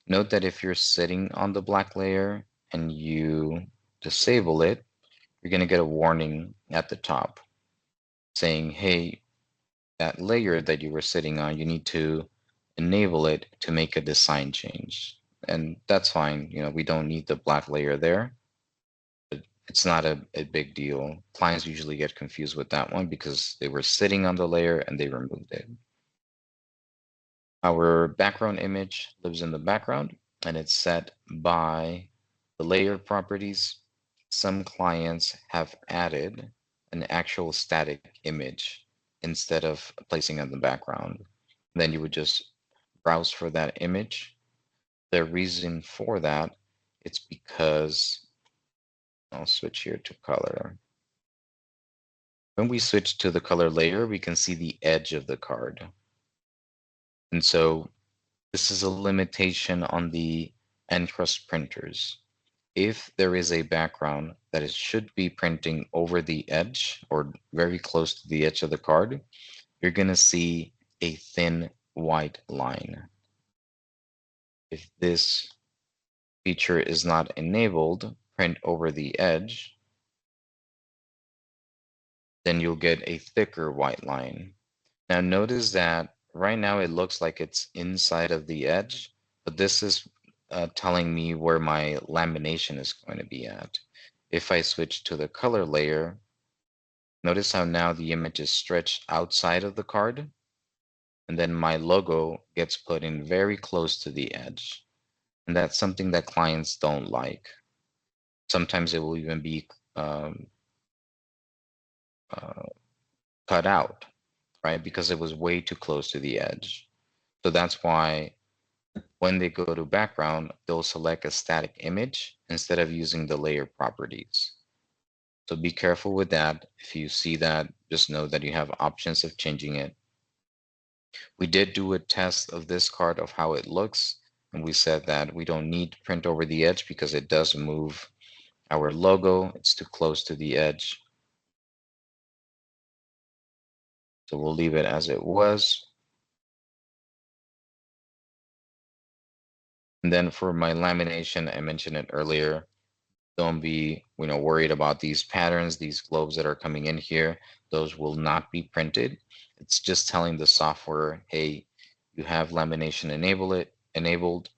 Note that if you're sitting on the black layer and you disable it, you're going to get a warning at the top saying, hey, that layer that you were sitting on, you need to enable it to make a design change. And that's fine. We don't need the black layer there. It's not a big deal. Clients usually get confused with that one because they were sitting on the layer and they removed it. Our background image lives in the background and it's set by the layer properties. Some clients have added an actual static image instead of placing it in the background. Then you would just browse for that image. The reason for that, it's because I'll switch here to color. When we switch to the color layer, we can see the edge of the card. And so this is a limitation on the Entrust printers. If there is a background that it should be printing over the edge or very close to the edge of the card, you're going to see a thin white line. If this feature is not enabled, print over the edge, then you'll get a thicker white line. Now notice that right now it looks like it's inside of the edge, but this is telling me where my lamination is going to be at. If I switch to the color layer, notice how now the image is stretched outside of the card, and then my logo gets put in very close to the edge. And that's something that clients don't like. Sometimes it will even be cut out, right? Because it was way too close to the edge. So that's why when they go to background, they'll select a static image instead of using the layer properties. So be careful with that. If you see that, just know that you have options of changing it. We did do a test of this card of how it looks, and we said that we don't need to print over the edge because it does move our logo. It's too close to the edge. So we'll leave it as it was. And then for my lamination, I mentioned it earlier, don't be worried about these patterns, these globes that are coming in here. Those will not be printed. It's just telling the software, hey, you have lamination enabled,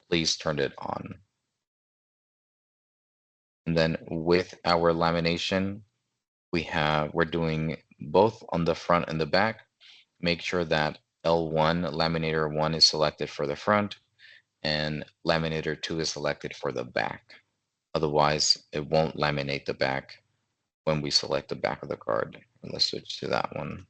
please turn it on. And then with our lamination, we're doing both on the front and the back. Make sure that L1, laminator 1 is selected for the front and laminator 2 is selected for the back. Otherwise, it won't laminate the back when we select the back of the card. And let's switch to that one.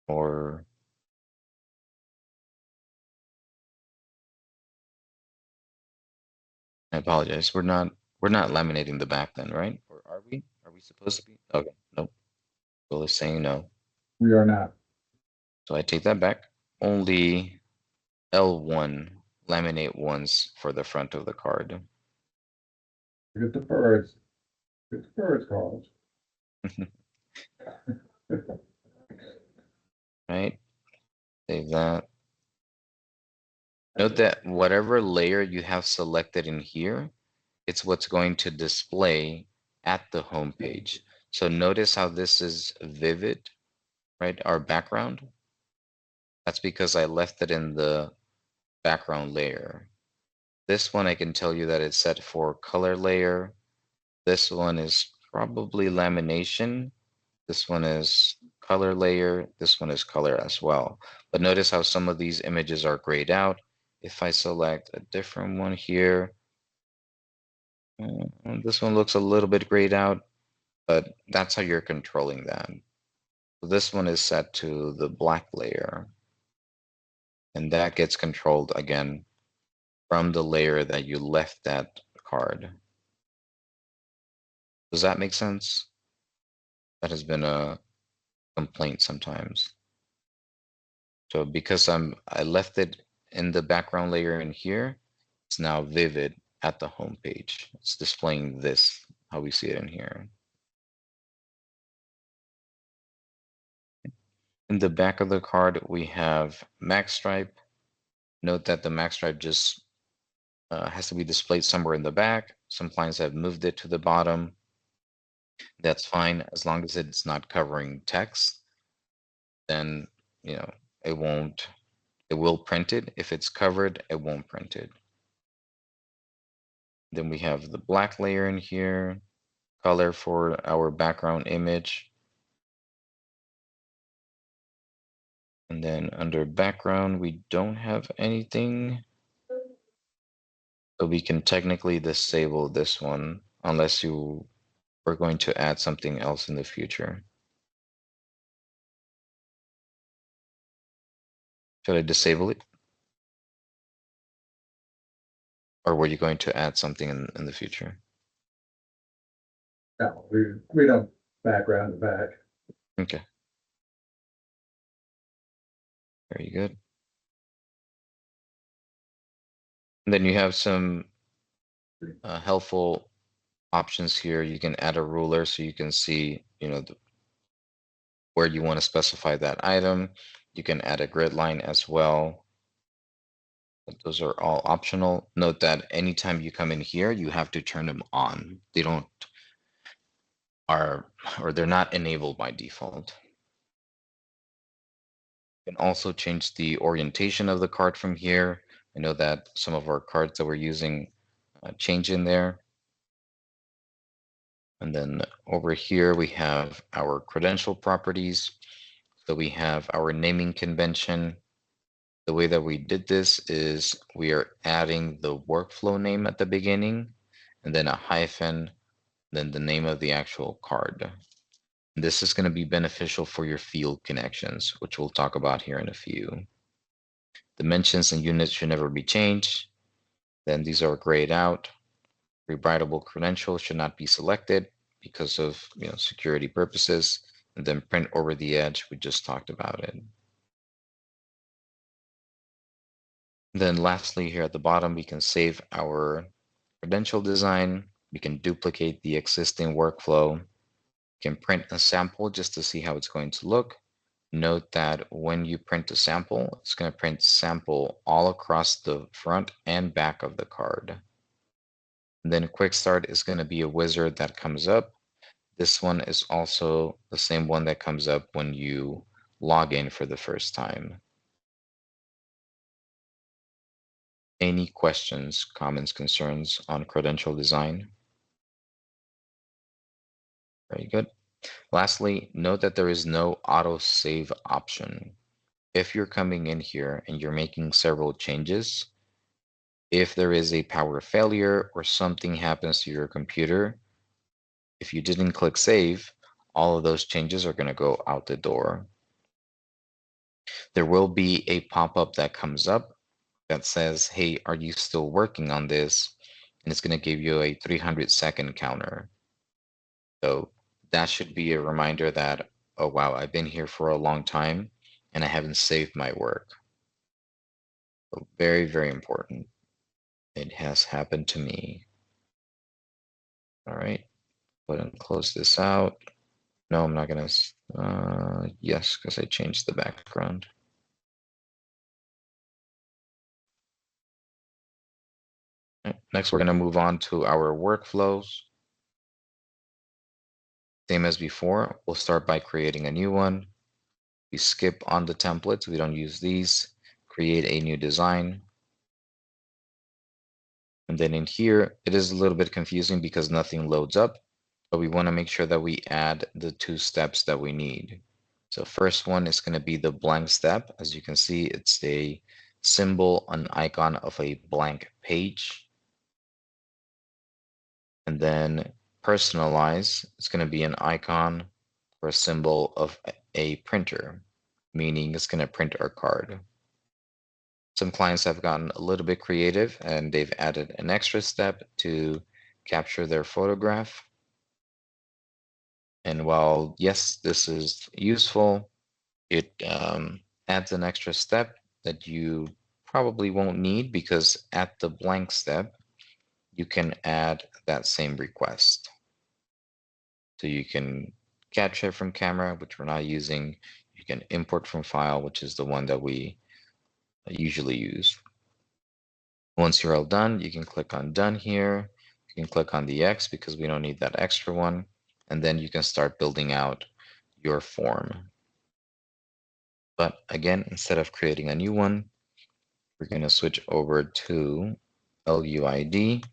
Or I apologize. We're not laminating the back then, right? Or are we? Are we supposed to be? Okay, nope. Bill is saying no. We are not. So I take that back. Only L1 laminate once for the front of the card. Look at the birds. Look at the birds, Carlos. Right? Save that. Note that whatever layer you have selected in here, it's what's going to display at the home page. So notice how this is vivid, right? Our background. That's because I left it in the background layer. This one, I can tell you that it's set for color layer. This one is probably lamination. This one is color layer. This one is color as well. But notice how some of these images are grayed out. If I select a different one here, this one looks a little bit grayed out, but that's how you're controlling that. So this one is set to the black layer, and that gets controlled again from the layer that you left that card. Does that make sense? That has been a complaint sometimes. So because I left it in the background layer in here, it's now vivid at the home page. It's displaying this, how we see it in here. In the back of the card, we have max stripe. Note that the max stripe just has to be displayed somewhere in the back. Some clients have moved it to the bottom. That's fine as long as it's not covering text. Then it will print it. If it's covered, it won't print it. Then we have the black layer in here, color for our background image. And then under background, we don't have anything. So we can technically disable this one unless you are going to add something else in the future. Should I disable it? Or were you going to add something in the future? No, we don't background to back. Okay. Very good. And then you have some helpful options here. You can add a ruler so you can see, where you want to specify that item. You can add a grid line as well. Those are all optional. Note that anytime you come in here, you have to turn them on. They don't or they're not enabled by default. You can also change the orientation of the card from here. I know that some of our cards that we're using change in there. And then over here, we have our credential properties. So we have our naming convention. The way that we did this is we are adding the workflow name at the beginning, and then a hyphen, then the name of the actual card. And this is going to be beneficial for your field connections, which we'll talk about here in a few. Dimensions and units should never be changed. Then these are grayed out. Rewritable credentials should not be selected because of security purposes. And then print over the edge, we just talked about it. Then lastly, here at the bottom, we can save our credential design. We can duplicate the existing workflow. We can print a sample just to see how it's going to look. Note that when you print a sample, it's going to print sample all across the front and back of the card. And then Quick Start is going to be a wizard that comes up. This one is also the same one that comes up when you log in for the first time. Any questions, comments, concerns on credential design? Very good. Lastly, note that there is no auto save option. If you're coming in here and you're making several changes, if there is a power failure or something happens to your computer, if you didn't click save, all of those changes are going to go out the door. There will be a pop-up that comes up that says, hey, are you still working on this? and it's going to give you a 300-second counter. So that should be a reminder that, oh wow, I've been here for a long time and I haven't saved my work. So very, very important. It has happened to me. All right, go ahead and close this out. No, I'm not gonna, yes, because I changed the background. Next, we're gonna move on to our workflows. Same as before, we'll start by creating a new one. We skip on the templates, we don't use these. Create a new design. And then in here, it is a little bit confusing because nothing loads up, but we want to make sure that we add the 2 steps that we need. So first one is going to be the blank step. As you can see, it's a symbol, an icon of a blank page. And then personalize, it's going to be an icon or a symbol of a printer, meaning it's going to print our card. Some clients have gotten a little bit creative and they've added an extra step to capture their photograph. And while, yes, this is useful, it adds an extra step that you probably won't need because at the blank step, you can add that same request. So you can capture from camera, which we're not using. You can import from file, which is the one that we usually use. Once you're all done, you can click on done here. You can click on the X because we don't need that extra one. And then you can start building out your form. But again, instead of creating a new one, we're going to switch over to LUID.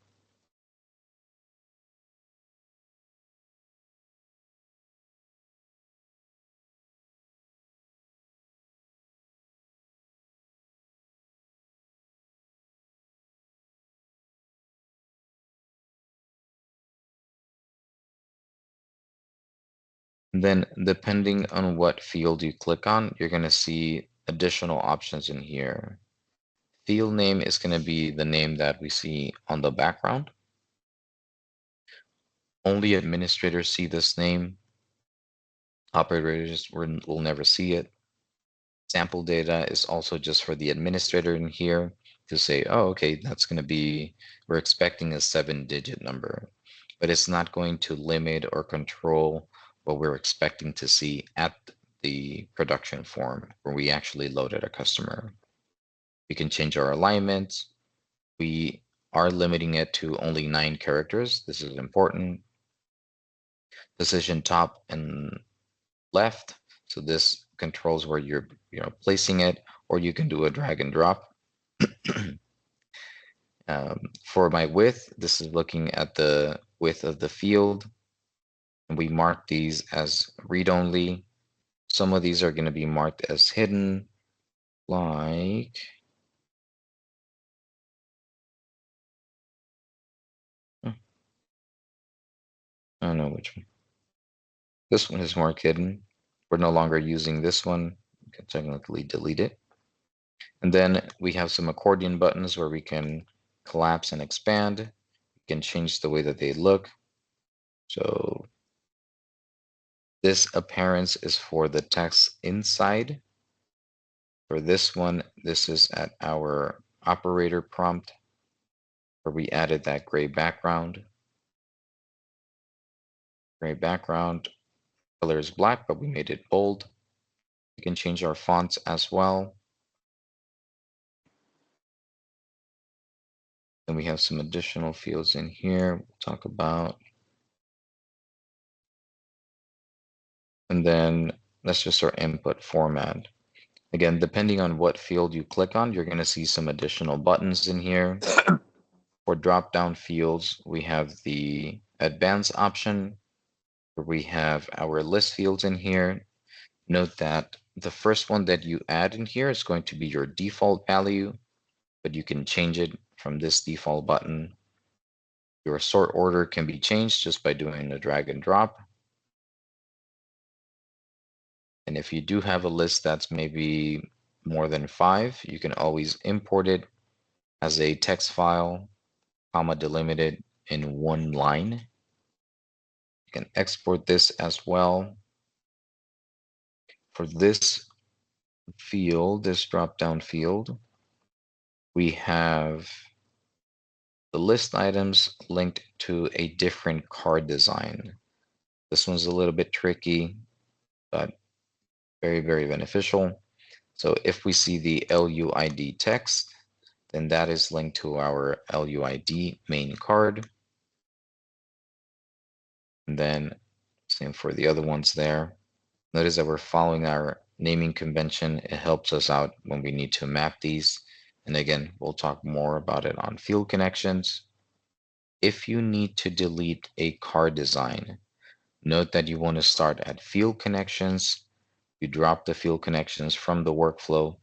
Then depending on what field you click on, you're going to see additional options in here. Field name is going to be the name that we see on the background. Only administrators see this name. Operators will never see it. Sample data is also just for the administrator in here to say, oh, okay, that's going to be, we're expecting a 7-digit number, but it's not going to limit or control what we're expecting to see at the production form where we actually loaded a customer. We can change our alignment. We are limiting it to only 9 characters. This is important. Position top and left. So this controls where you're placing it, or you can do a drag and drop. For my width, this is looking at the width of the field. And we mark these as read-only. Some of these are going to be marked as hidden, like I don't know which one. This one is marked hidden. We're no longer using this one. You can technically delete it. And then we have some accordion buttons where we can collapse and expand. We can change the way that they look. So this appearance is for the text inside. For this one, this is at our operator prompt where we added that gray background. Gray background color is black, but we made it bold. We can change our fonts as well. Then we have some additional fields in here we'll talk about. And then that's just our input format. Again, depending on what field you click on, you're going to see some additional buttons in here. For drop-down fields, we have the advanced option, where we have our list fields in here. Note that the first one that you add in here is going to be your default value, but you can change it from this default button. Your sort order can be changed just by doing a drag and drop. And if you do have a list that's maybe more than 5, you can always import it as a text file, comma delimited in one line. You can export this as well. For this field, this drop-down field, we have the list items linked to a different card design. This one's a little bit tricky, but very, very beneficial. So if we see the LUID text, then that is linked to our LUID main card. And then same for the other ones there. Notice that we're following our naming convention. It helps us out when we need to map these. And again, we'll talk more about it on field connections. If you need to delete a card design, note that you want to start at field connections. You drop the field connections from the workflow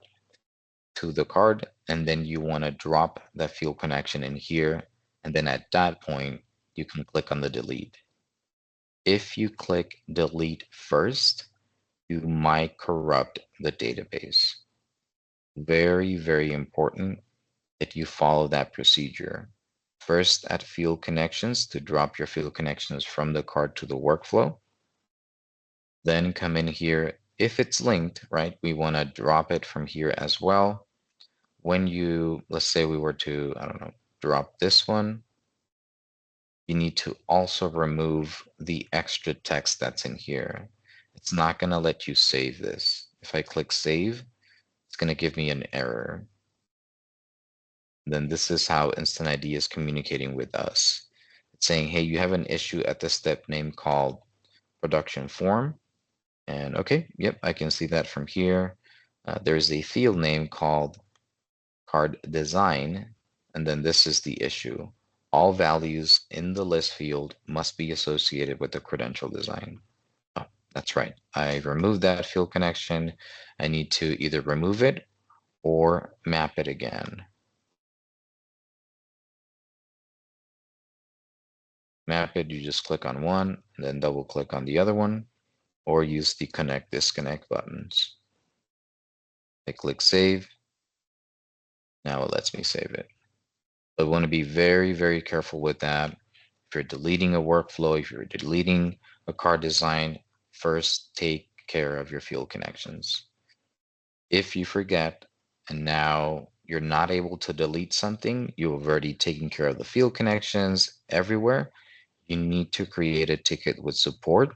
to the card, and then you want to drop that field connection in here. And then at that point, you can click on the delete. If you click delete first, you might corrupt the database. Very, very important that you follow that procedure. First at field connections to drop your field connections from the card to the workflow. Then come in here. If it's linked, right, we want to drop it from here as well. When you, let's say we were to, I don't know, drop this one, you need to also remove the extra text that's in here. It's not going to let you save this. If I click save, it's going to give me an error. Then this is how Instant ID is communicating with us. It's saying, hey, you have an issue at the step name called production form. And okay, yep, I can see that from here. There's a field name called card design. And then this is the issue. All values in the list field must be associated with the credential design. Oh, that's right. I removed that field connection. I need to either remove it or map it again. Map it, you just click on one, and then double click on the other one, or use the connect disconnect buttons. I click save. Now it lets me save it. But I want to be very, very careful with that. If you're deleting a workflow, if you're deleting a card design, first take care of your field connections. If you forget and now you're not able to delete something, you've already taken care of the field connections everywhere, you need to create a ticket with support.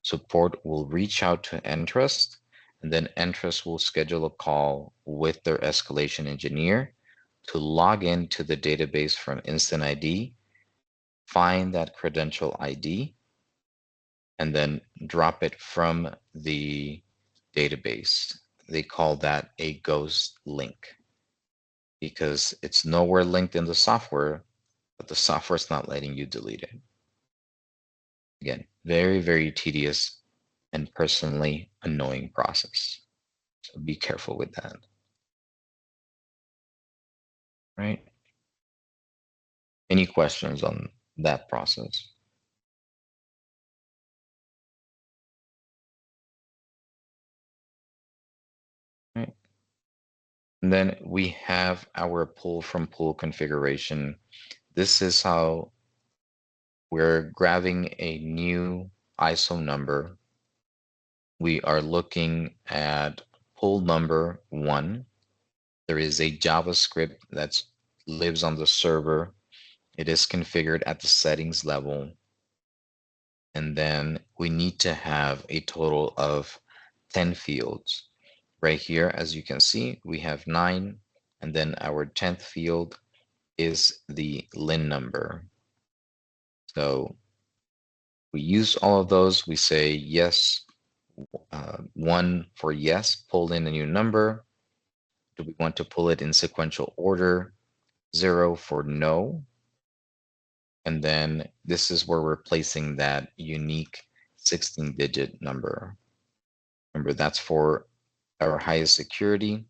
Support will reach out to Entrust, and then Entrust will schedule a call with their escalation engineer to log into the database from Instant ID, find that credential ID, and then drop it from the database. They call that a ghost link because it's nowhere linked in the software, but the software is not letting you delete it. Again, very, very tedious and personally annoying process. So be careful with that. Right? Any questions on that process? Right. And then we have our pull from pool configuration. This is how we're grabbing a new ISO number. We are looking at pull number 1. There is a JavaScript that lives on the server. It is configured at the settings level. And then we need to have a total of 10 fields. Right here, as you can see, we have 9, and then our 10th field is the LIN number. So we use all of those. We say yes, 1 for yes, pull in a new number. Do we want to pull it in sequential order? 0 for no. And then this is where we're placing that unique 16-digit number. Remember, that's for our highest security.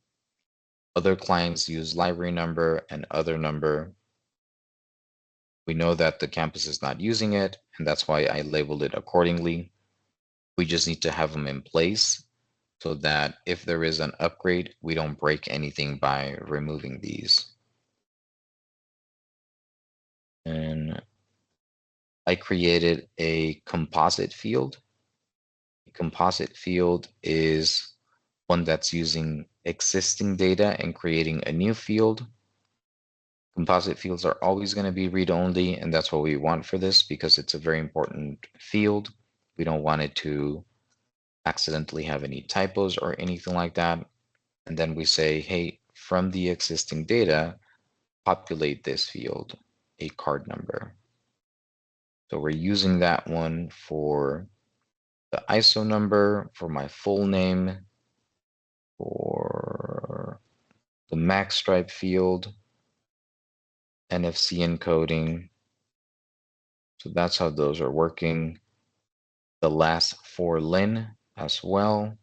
Other clients use library number and other number. We know that the campus is not using it, and that's why I labeled it accordingly. We just need to have them in place so that if there is an upgrade, we don't break anything by removing these. And I created a composite field. A composite field is one that's using existing data and creating a new field. Composite fields are always going to be read-only, and that's what we want for this because it's a very important field. We don't want it to accidentally have any typos or anything like that. And then we say, hey, from the existing data, populate this field, a card number. So we're using that one for the ISO number, for my full name, for the max stripe field, NFC encoding. So that's how those are working. The last for Lin as well.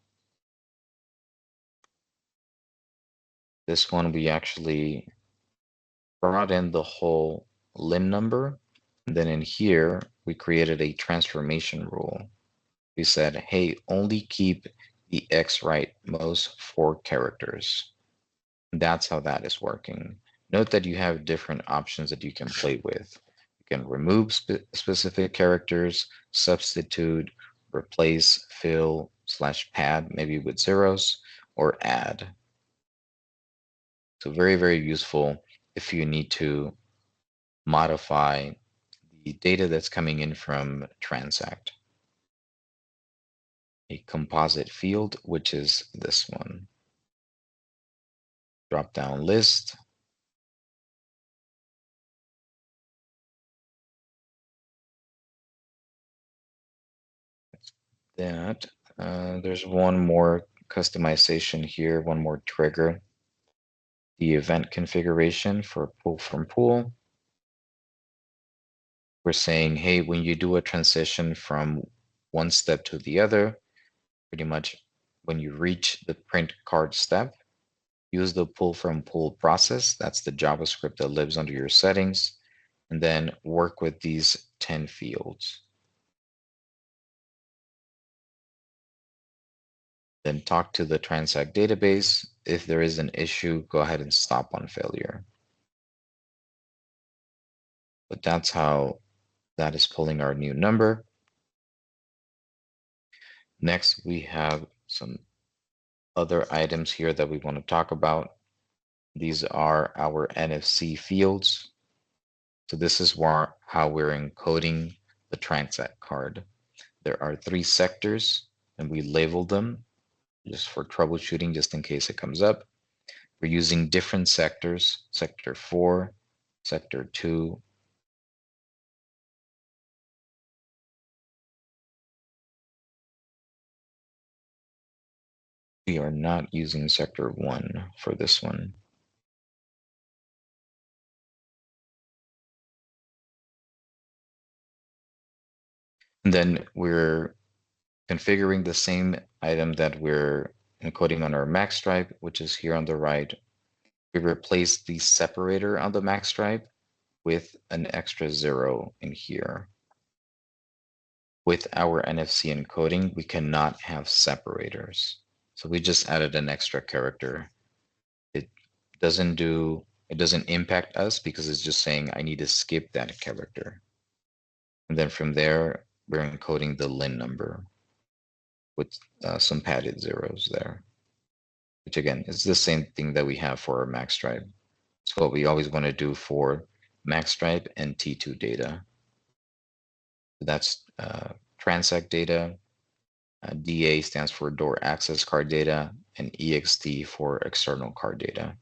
This one we actually brought in the whole Lin number. And then in here, we created a transformation rule. We said, hey, only keep the X rightmost 4 characters. That's how that is working. Note that you have different options that you can play with. You can remove specific characters, substitute, replace, fill, /pad, maybe with zeros, or add. So very, very useful if you need to modify the data that's coming in from Transact. A composite field, which is this one. Drop down list. That there's one more customization here, one more trigger. The event configuration for pull from pool. We're saying, hey, when you do a transition from one step to the other, pretty much when you reach the print card step, use the pull from pool process. That's the JavaScript that lives under your settings. And then work with these 10 fields. Then talk to the Transact database. If there is an issue, go ahead and stop on failure. But that's how that is pulling our new number. Next, we have some other items here that we want to talk about. These are our NFC fields. So this is how we're encoding the Transact card. There are 3 sectors, and we labeled them just for troubleshooting, just in case it comes up. We're using different sectors, sector 4, sector 2. We are not using sector 1 for this one. And then we're configuring the same item that we're encoding on our max stripe, which is here on the right. We replace the separator on the max stripe with an extra 0 in here. With our NFC encoding, we cannot have separators. So we just added an extra character. It doesn't impact us because it's just saying I need to skip that character. And then from there, we're encoding the Lin number with some padded zeros there, which again is the same thing that we have for our max stripe. It's what we always want to do for max stripe and T2 data. That's Transact data. DA stands for door access card data, and EXT for external card data.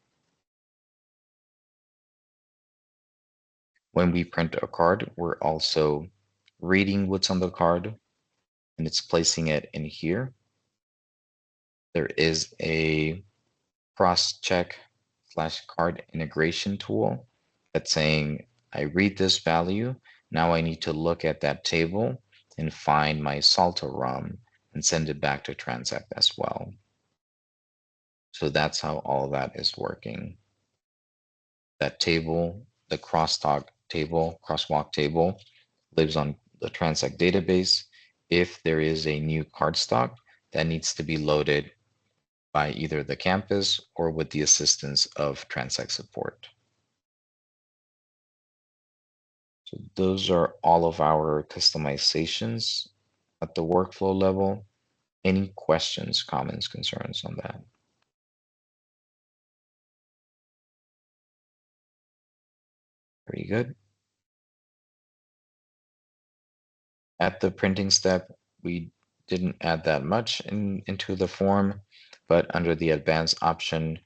When we print a card, we're also reading what's on the card, and it's placing it in here. There is a cross-check /card integration tool that's saying, I read this value, now I need to look at that table and find my Salto ROM and send it back to Transact as well. So that's how all that is working. That table, the crosswalk table, lives on the Transact database. If there is a new card stock that needs to be loaded by either the campus or with the assistance of Transact support. So those are all of our customizations at the workflow level. Any questions, comments, concerns on that? Very good. At the printing step, we didn't add that much into the form, but under the advanced option,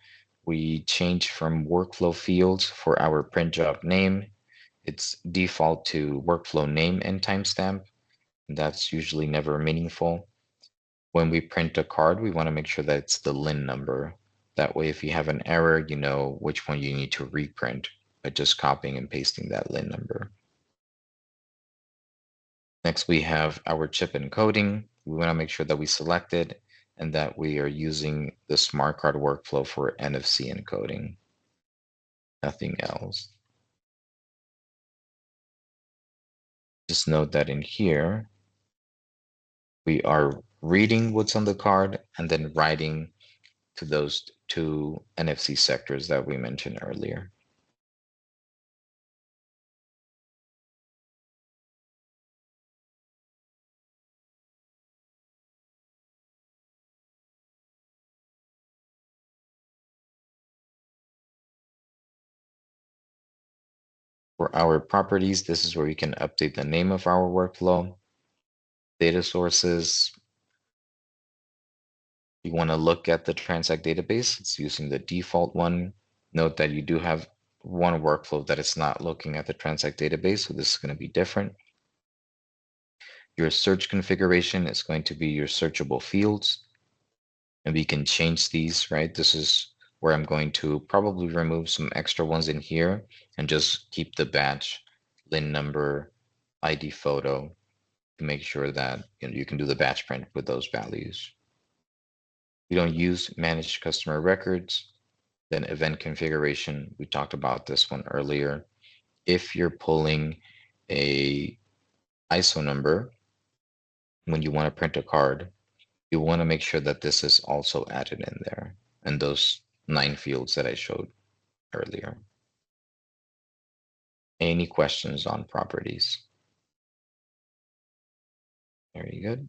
we changed from workflow fields for our print job name. It's default to workflow name and timestamp. That's usually never meaningful. When we print a card, we want to make sure that it's the LIN number. That way, if you have an error, you know which one you need to reprint by just copying and pasting that LIN number. Next, we have our chip encoding. We want to make sure that we select it and that we are using the smart card workflow for NFC encoding. Nothing else. Just note that in here, we are reading what's on the card and then writing to those two NFC sectors that we mentioned earlier. For our properties, this is where you can update the name of our workflow. Data sources. You want to look at the Transact database. It's using the default one. Note that you do have one workflow that is not looking at the Transact database, so this is going to be different. Your search configuration is going to be your searchable fields, and we can change these, right? This is where I'm going to probably remove some extra ones in here and just keep the batch, LIN number, ID photo to make sure that you can do the batch print with those values. We don't use managed customer records. Then event configuration, we talked about this one earlier. If you're pulling a ISO number when you want to print a card, you want to make sure that this is also added in there and those 9 fields that I showed earlier. Any questions on properties? Very good.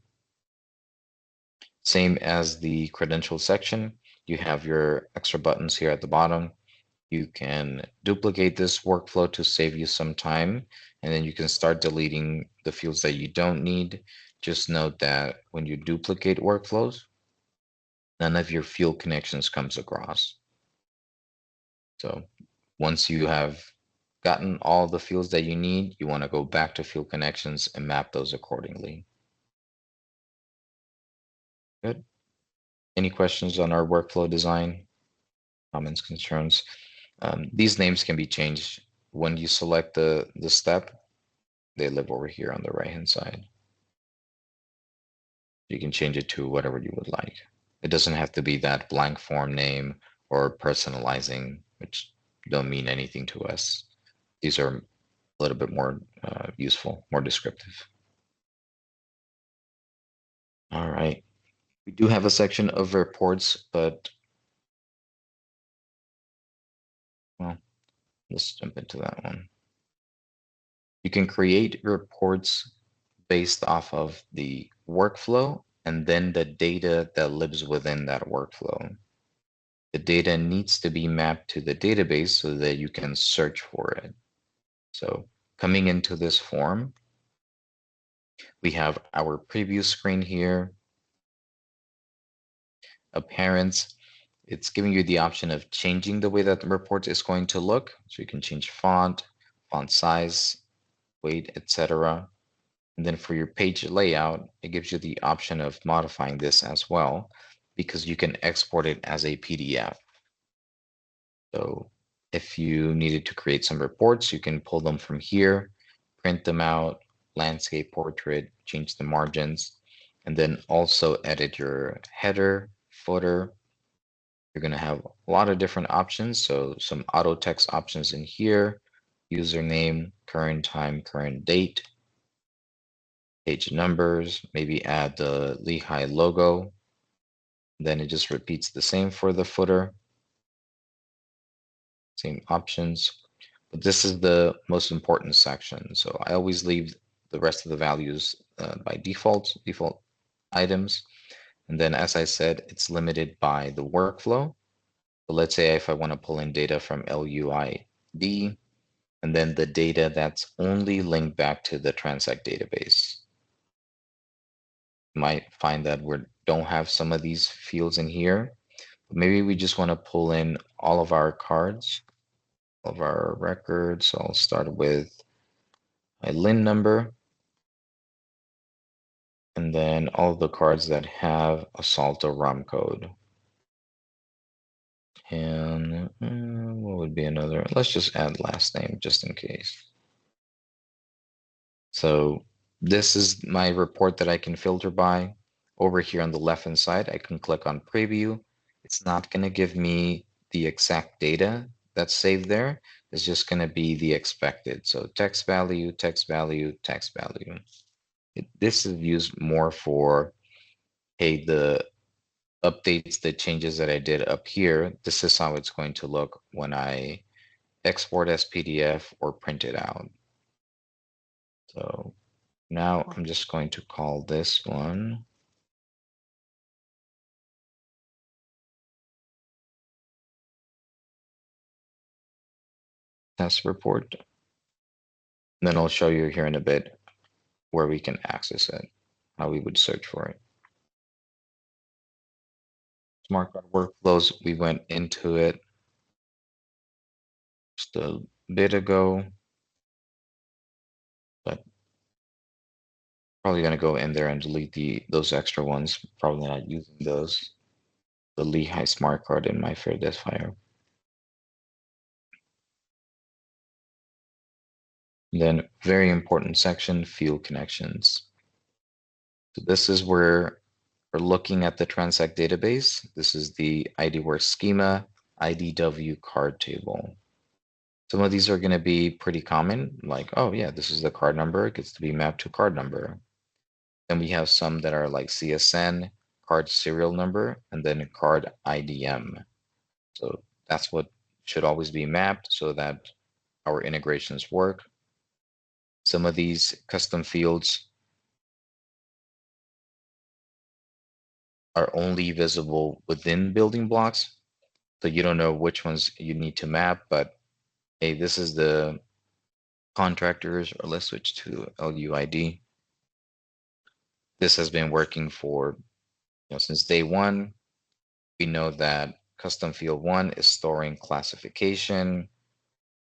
Same as the credential section, you have your extra buttons here at the bottom. You can duplicate this workflow to save you some time, and then you can start deleting the fields that you don't need. Just note that when you duplicate workflows, none of your field connections comes across. So once you have gotten all the fields that you need, you want to go back to field connections and map those accordingly. Good. Any questions on our workflow design? Comments, concerns? These names can be changed when you select the step. They live over here on the right hand side. You can change it to whatever you would like. It doesn't have to be that blank form name or personalizing, which don't mean anything to us. These are a little bit more useful, more descriptive. All right. We do have a section of reports, but well, let's jump into that one. You can create reports based off of the workflow and then the data that lives within that workflow. The data needs to be mapped to the database so that you can search for it. So coming into this form, we have our preview screen here. Appearance, it's giving you the option of changing the way that the report is going to look. So you can change font size, weight, etc. And then for your page layout, it gives you the option of modifying this as well, because you can export it as a PDF. So if you needed to create some reports, you can pull them from here, print them out, landscape, portrait, change the margins, and then also edit your header, footer. You're going to have a lot of different options. So some auto text options in here, username, current time, current date, page numbers, maybe add the Lehigh logo. Then it just repeats the same for the footer. Same options. But this is the most important section. So I always leave the rest of the values by default items. And then, as I said, it's limited by the workflow. So let's say if I want to pull in data from LUID, and then the data that's only linked back to the Transact database. You might find that we don't have some of these fields in here. But maybe we just want to pull in all of our cards, all of our records. So I'll start with my LIN number, and then all of the cards that have a Salto ROM code. And what would be another? Let's just add last name just in case. So this is my report that I can filter by. Over here on the left-hand side, I can click on preview. It's not going to give me the exact data that's saved there. It's just going to be the expected. So text value, text value, text value. This is used more for, hey, the updates, the changes that I did up here. This is how it's going to look when I export as PDF or print it out. So now I'm just going to call this one test report. And then I'll show you here in a bit where we can access it, how we would search for it. Smart card workflows, we went into it just a bit ago, but probably going to go in there and delete those extra ones. Probably not using those. The Lehigh smart card in my fair desk fire. Then very important section, field connections. So this is where we're looking at the Transact database. This is the IDWorks schema, IDW card table. Some of these are going to be pretty common, like, oh yeah, this is the card number, it gets to be mapped to card number. Then we have some that are like CSN, card serial number, and then card IDM. So that's what should always be mapped so that our integrations work. Some of these custom fields are only visible within building blocks. So you don't know which ones you need to map, but hey, this is the contractors, or let's switch to LUID. This has been working for, since day one. We know that custom field 1 is storing classification.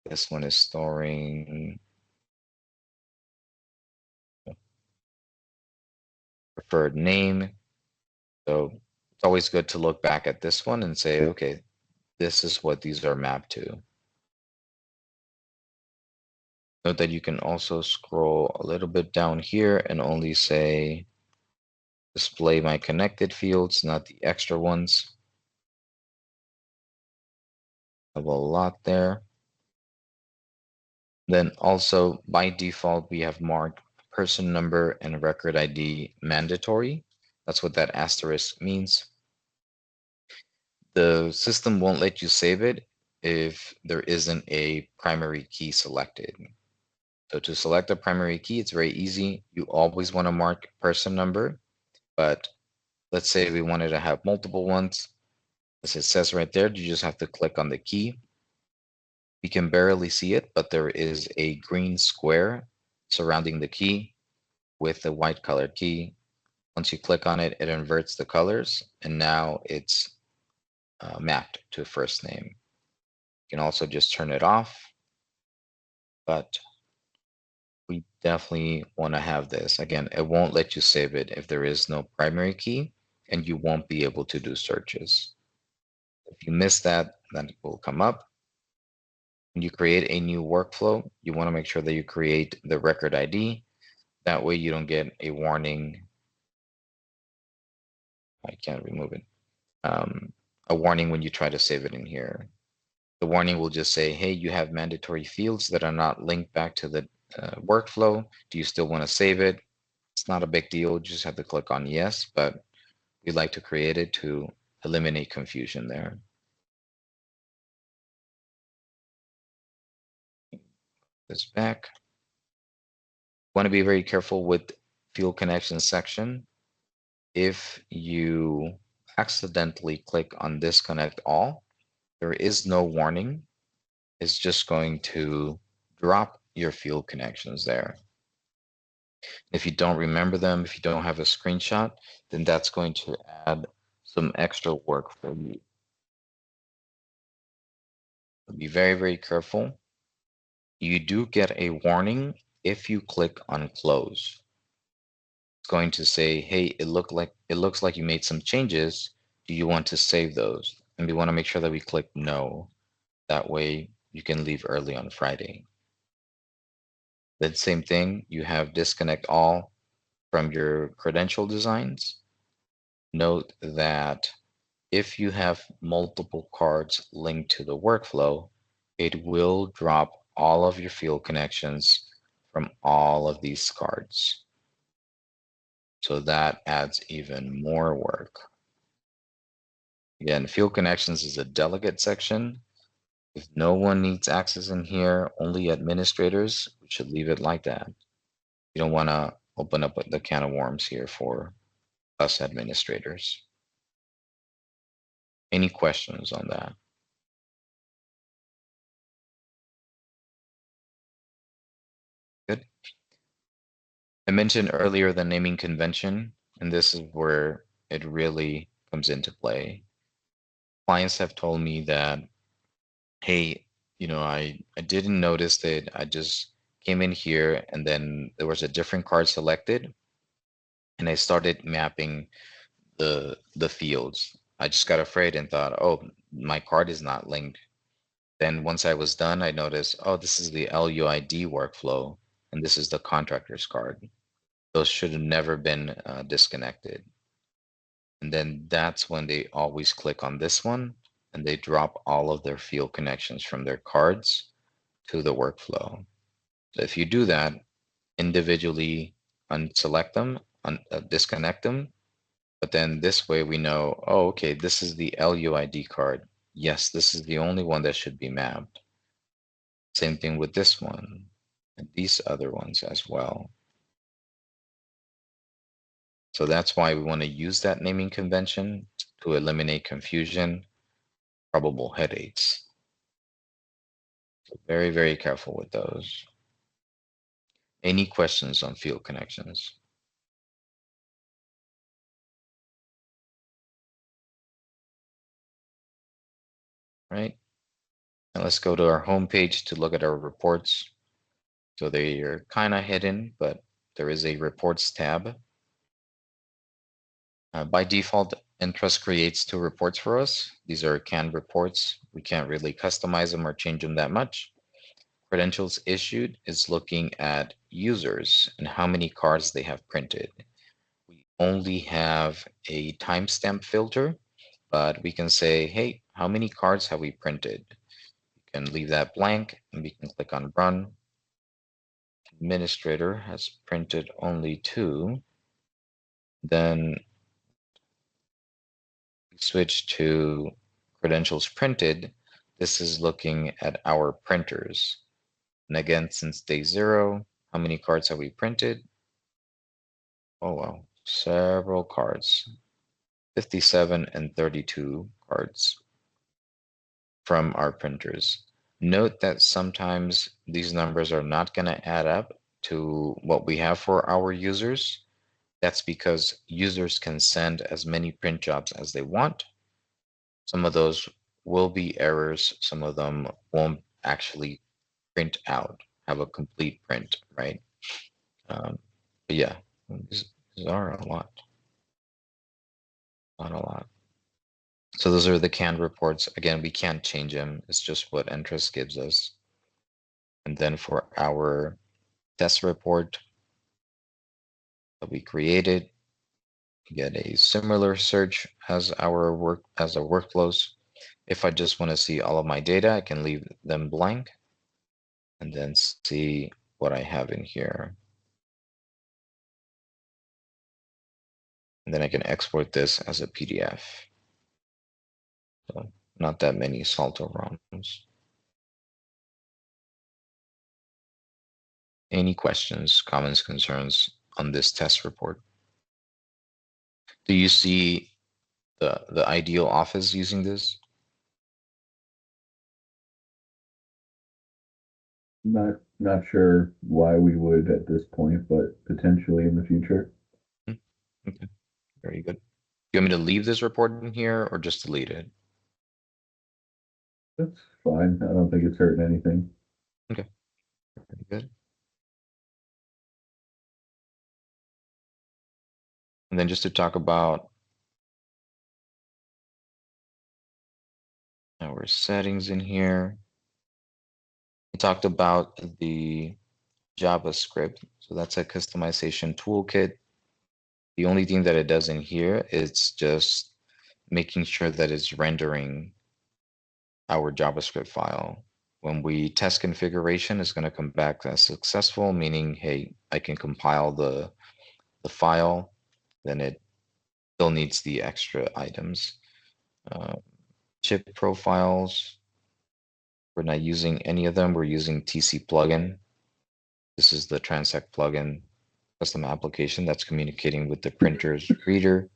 This one is storing preferred name. So it's always good to look back at this one and say, okay, this is what these are mapped to. Note that you can also scroll a little bit down here and only say, display my connected fields, not the extra ones. I have a lot there. Then also by default, we have marked person number and record ID mandatory. That's what that asterisk means. The system won't let you save it if there isn't a primary key selected. So to select a primary key, it's very easy. You always want to mark person number, but let's say we wanted to have multiple ones. As it says right there, you just have to click on the key. We can barely see it, but there is a green square surrounding the key with a white colored key. Once you click on it, it inverts the colors, and now it's mapped to first name. You can also just turn it off, but we definitely want to have this. Again, it won't let you save it if there is no primary key, and you won't be able to do searches. If you miss that, then it will come up. When you create a new workflow, you want to make sure that you create the record ID. That way you don't get a warning. I can't remove it. A warning when you try to save it in here. The warning will just say, hey, you have mandatory fields that are not linked back to the workflow. Do you still want to save it? It's not a big deal. You just have to click on yes, but we'd like to create it to eliminate confusion there. this back. Want to be very careful with field connection section. If you accidentally click on disconnect all, there is no warning. It's just going to drop your field connections there. If you don't remember them, if you don't have a screenshot, then that's going to add some extra work for you. Be very, very careful. You do get a warning if you click on close. It's going to say, hey, it looks like you made some changes. Do you want to save those? And we want to make sure that we click no. That way you can leave early on Friday. Then same thing, you have disconnect all from your credential designs. Note that if you have multiple cards linked to the workflow, it will drop all of your field connections from all of these cards. So that adds even more work. Again, field connections is a delegate section. If no one needs access in here, only administrators, we should leave it like that. You don't want to open up the can of worms here for us administrators. Any questions on that? Good. I mentioned earlier the naming convention, and this is where it really comes into play. Clients have told me that, hey, I didn't notice that I just came in here and then there was a different card selected and I started mapping the fields. I just got afraid and thought, oh, my card is not linked. Then once I was done, I noticed, oh, this is the LUID workflow and this is the contractor's card. Those should have never been disconnected. And then that's when they always click on this one and they drop all of their field connections from their cards to the workflow. So if you do that, individually unselect them, disconnect them, but then this way we know, oh, okay, this is the LUID card. Yes, this is the only one that should be mapped. Same thing with this one and these other ones as well. So that's why we want to use that naming convention to eliminate confusion, probable headaches. So very, very careful with those. Any questions on field connections? Right? And let's go to our home page to look at our reports. So they are kind of hidden, but there is a reports tab. By default, Entrust creates 2 reports for us. These are canned reports. We can't really customize them or change them that much. Credentials issued is looking at users and how many cards they have printed. We only have a timestamp filter, but we can say, hey, how many cards have we printed? You can leave that blank and we can click on run. Administrator has printed only 2. Then we switch to credentials printed. This is looking at our printers. And again, since day 0, how many cards have we printed? Oh, wow, several cards, 57 and 32 cards from our printers. Note that sometimes these numbers are not going to add up to what we have for our users. That's because users can send as many print jobs as they want. Some of those will be errors. Some of them won't actually print out, have a complete print, right? But yeah, these are a lot. Not a lot. So those are the canned reports. Again, we can't change them. It's just what Entrust gives us. And then for our test report that we created, we get a similar search as our workflows. If I just want to see all of my data, I can leave them blank and then see what I have in here. And then I can export this as a PDF. So not that many Salto ROMs. Any questions, comments, concerns on this test report? Do you see the ideal office using this? Not sure why we would at this point, but potentially in the future. Okay, very good. You want me to leave this report in here or just delete it? That's fine. I don't think it's hurting anything. Okay, very good. And then just to talk about our settings in here, we talked about the JavaScript. So that's a customization toolkit. The only thing that it does in here is just making sure that it's rendering our JavaScript file. When we test configuration, it's going to come back as successful, meaning, hey, I can compile the file, then it still needs the extra items. Chip profiles, we're not using any of them. We're using TC plugin. This is the Transact plugin custom application that's communicating with the printer's reader.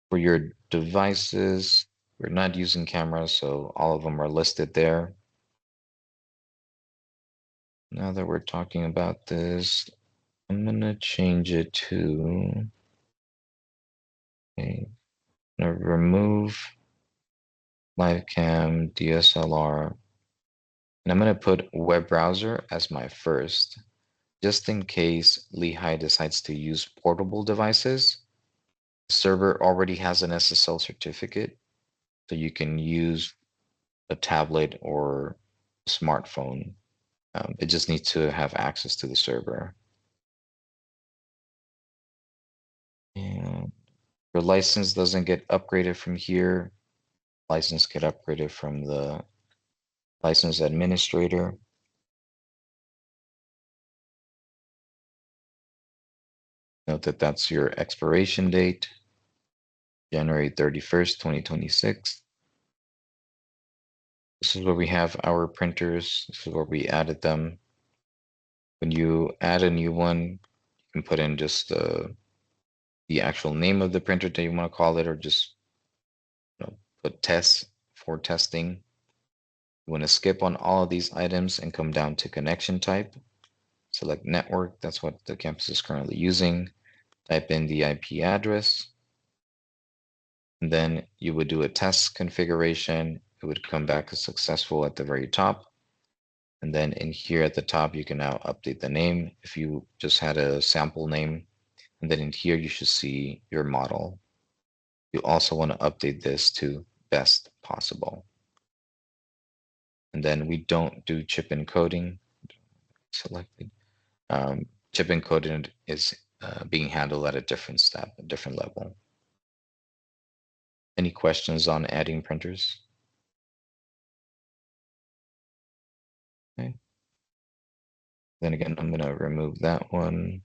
For your devices, we're not using cameras, so all of them are listed there. Now that we're talking about this, I'm gonna change it to, okay, I'm gonna remove live cam, DSLR, and I'm gonna put web browser as my first, just in case Lehigh decides to use portable devices. The server already has an SSL certificate, so you can use a tablet or a smartphone. It just needs to have access to the server. And your license doesn't get upgraded from here. License get upgraded from the license administrator. Note that that's your expiration date, January 31st, 2026. This is where we have our printers. This is where we added them. When you add a new one, you can put in just the actual name of the printer that you want to call it, or just put test for testing. You want to skip on all of these items and come down to connection type. Select network. That's what the campus is currently using. Type in the IP address. And then you would do a test configuration. It would come back as successful at the very top. And then in here at the top, you can now update the name if you just had a sample name. And then in here, you should see your model. You also want to update this to best possible. And then we don't do chip encoding. Selected. Chip encoding is being handled at a different step, a different level. Any questions on adding printers? Okay. Then again, I'm going to remove that one.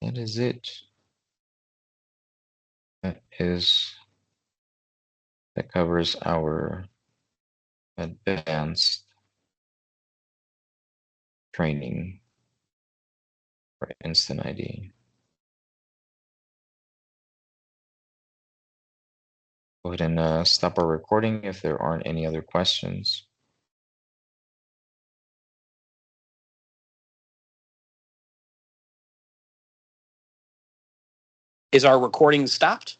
That is it. That covers our advanced training for Instant ID. Go ahead and stop our recording if there aren't any other questions. Is our recording stopped?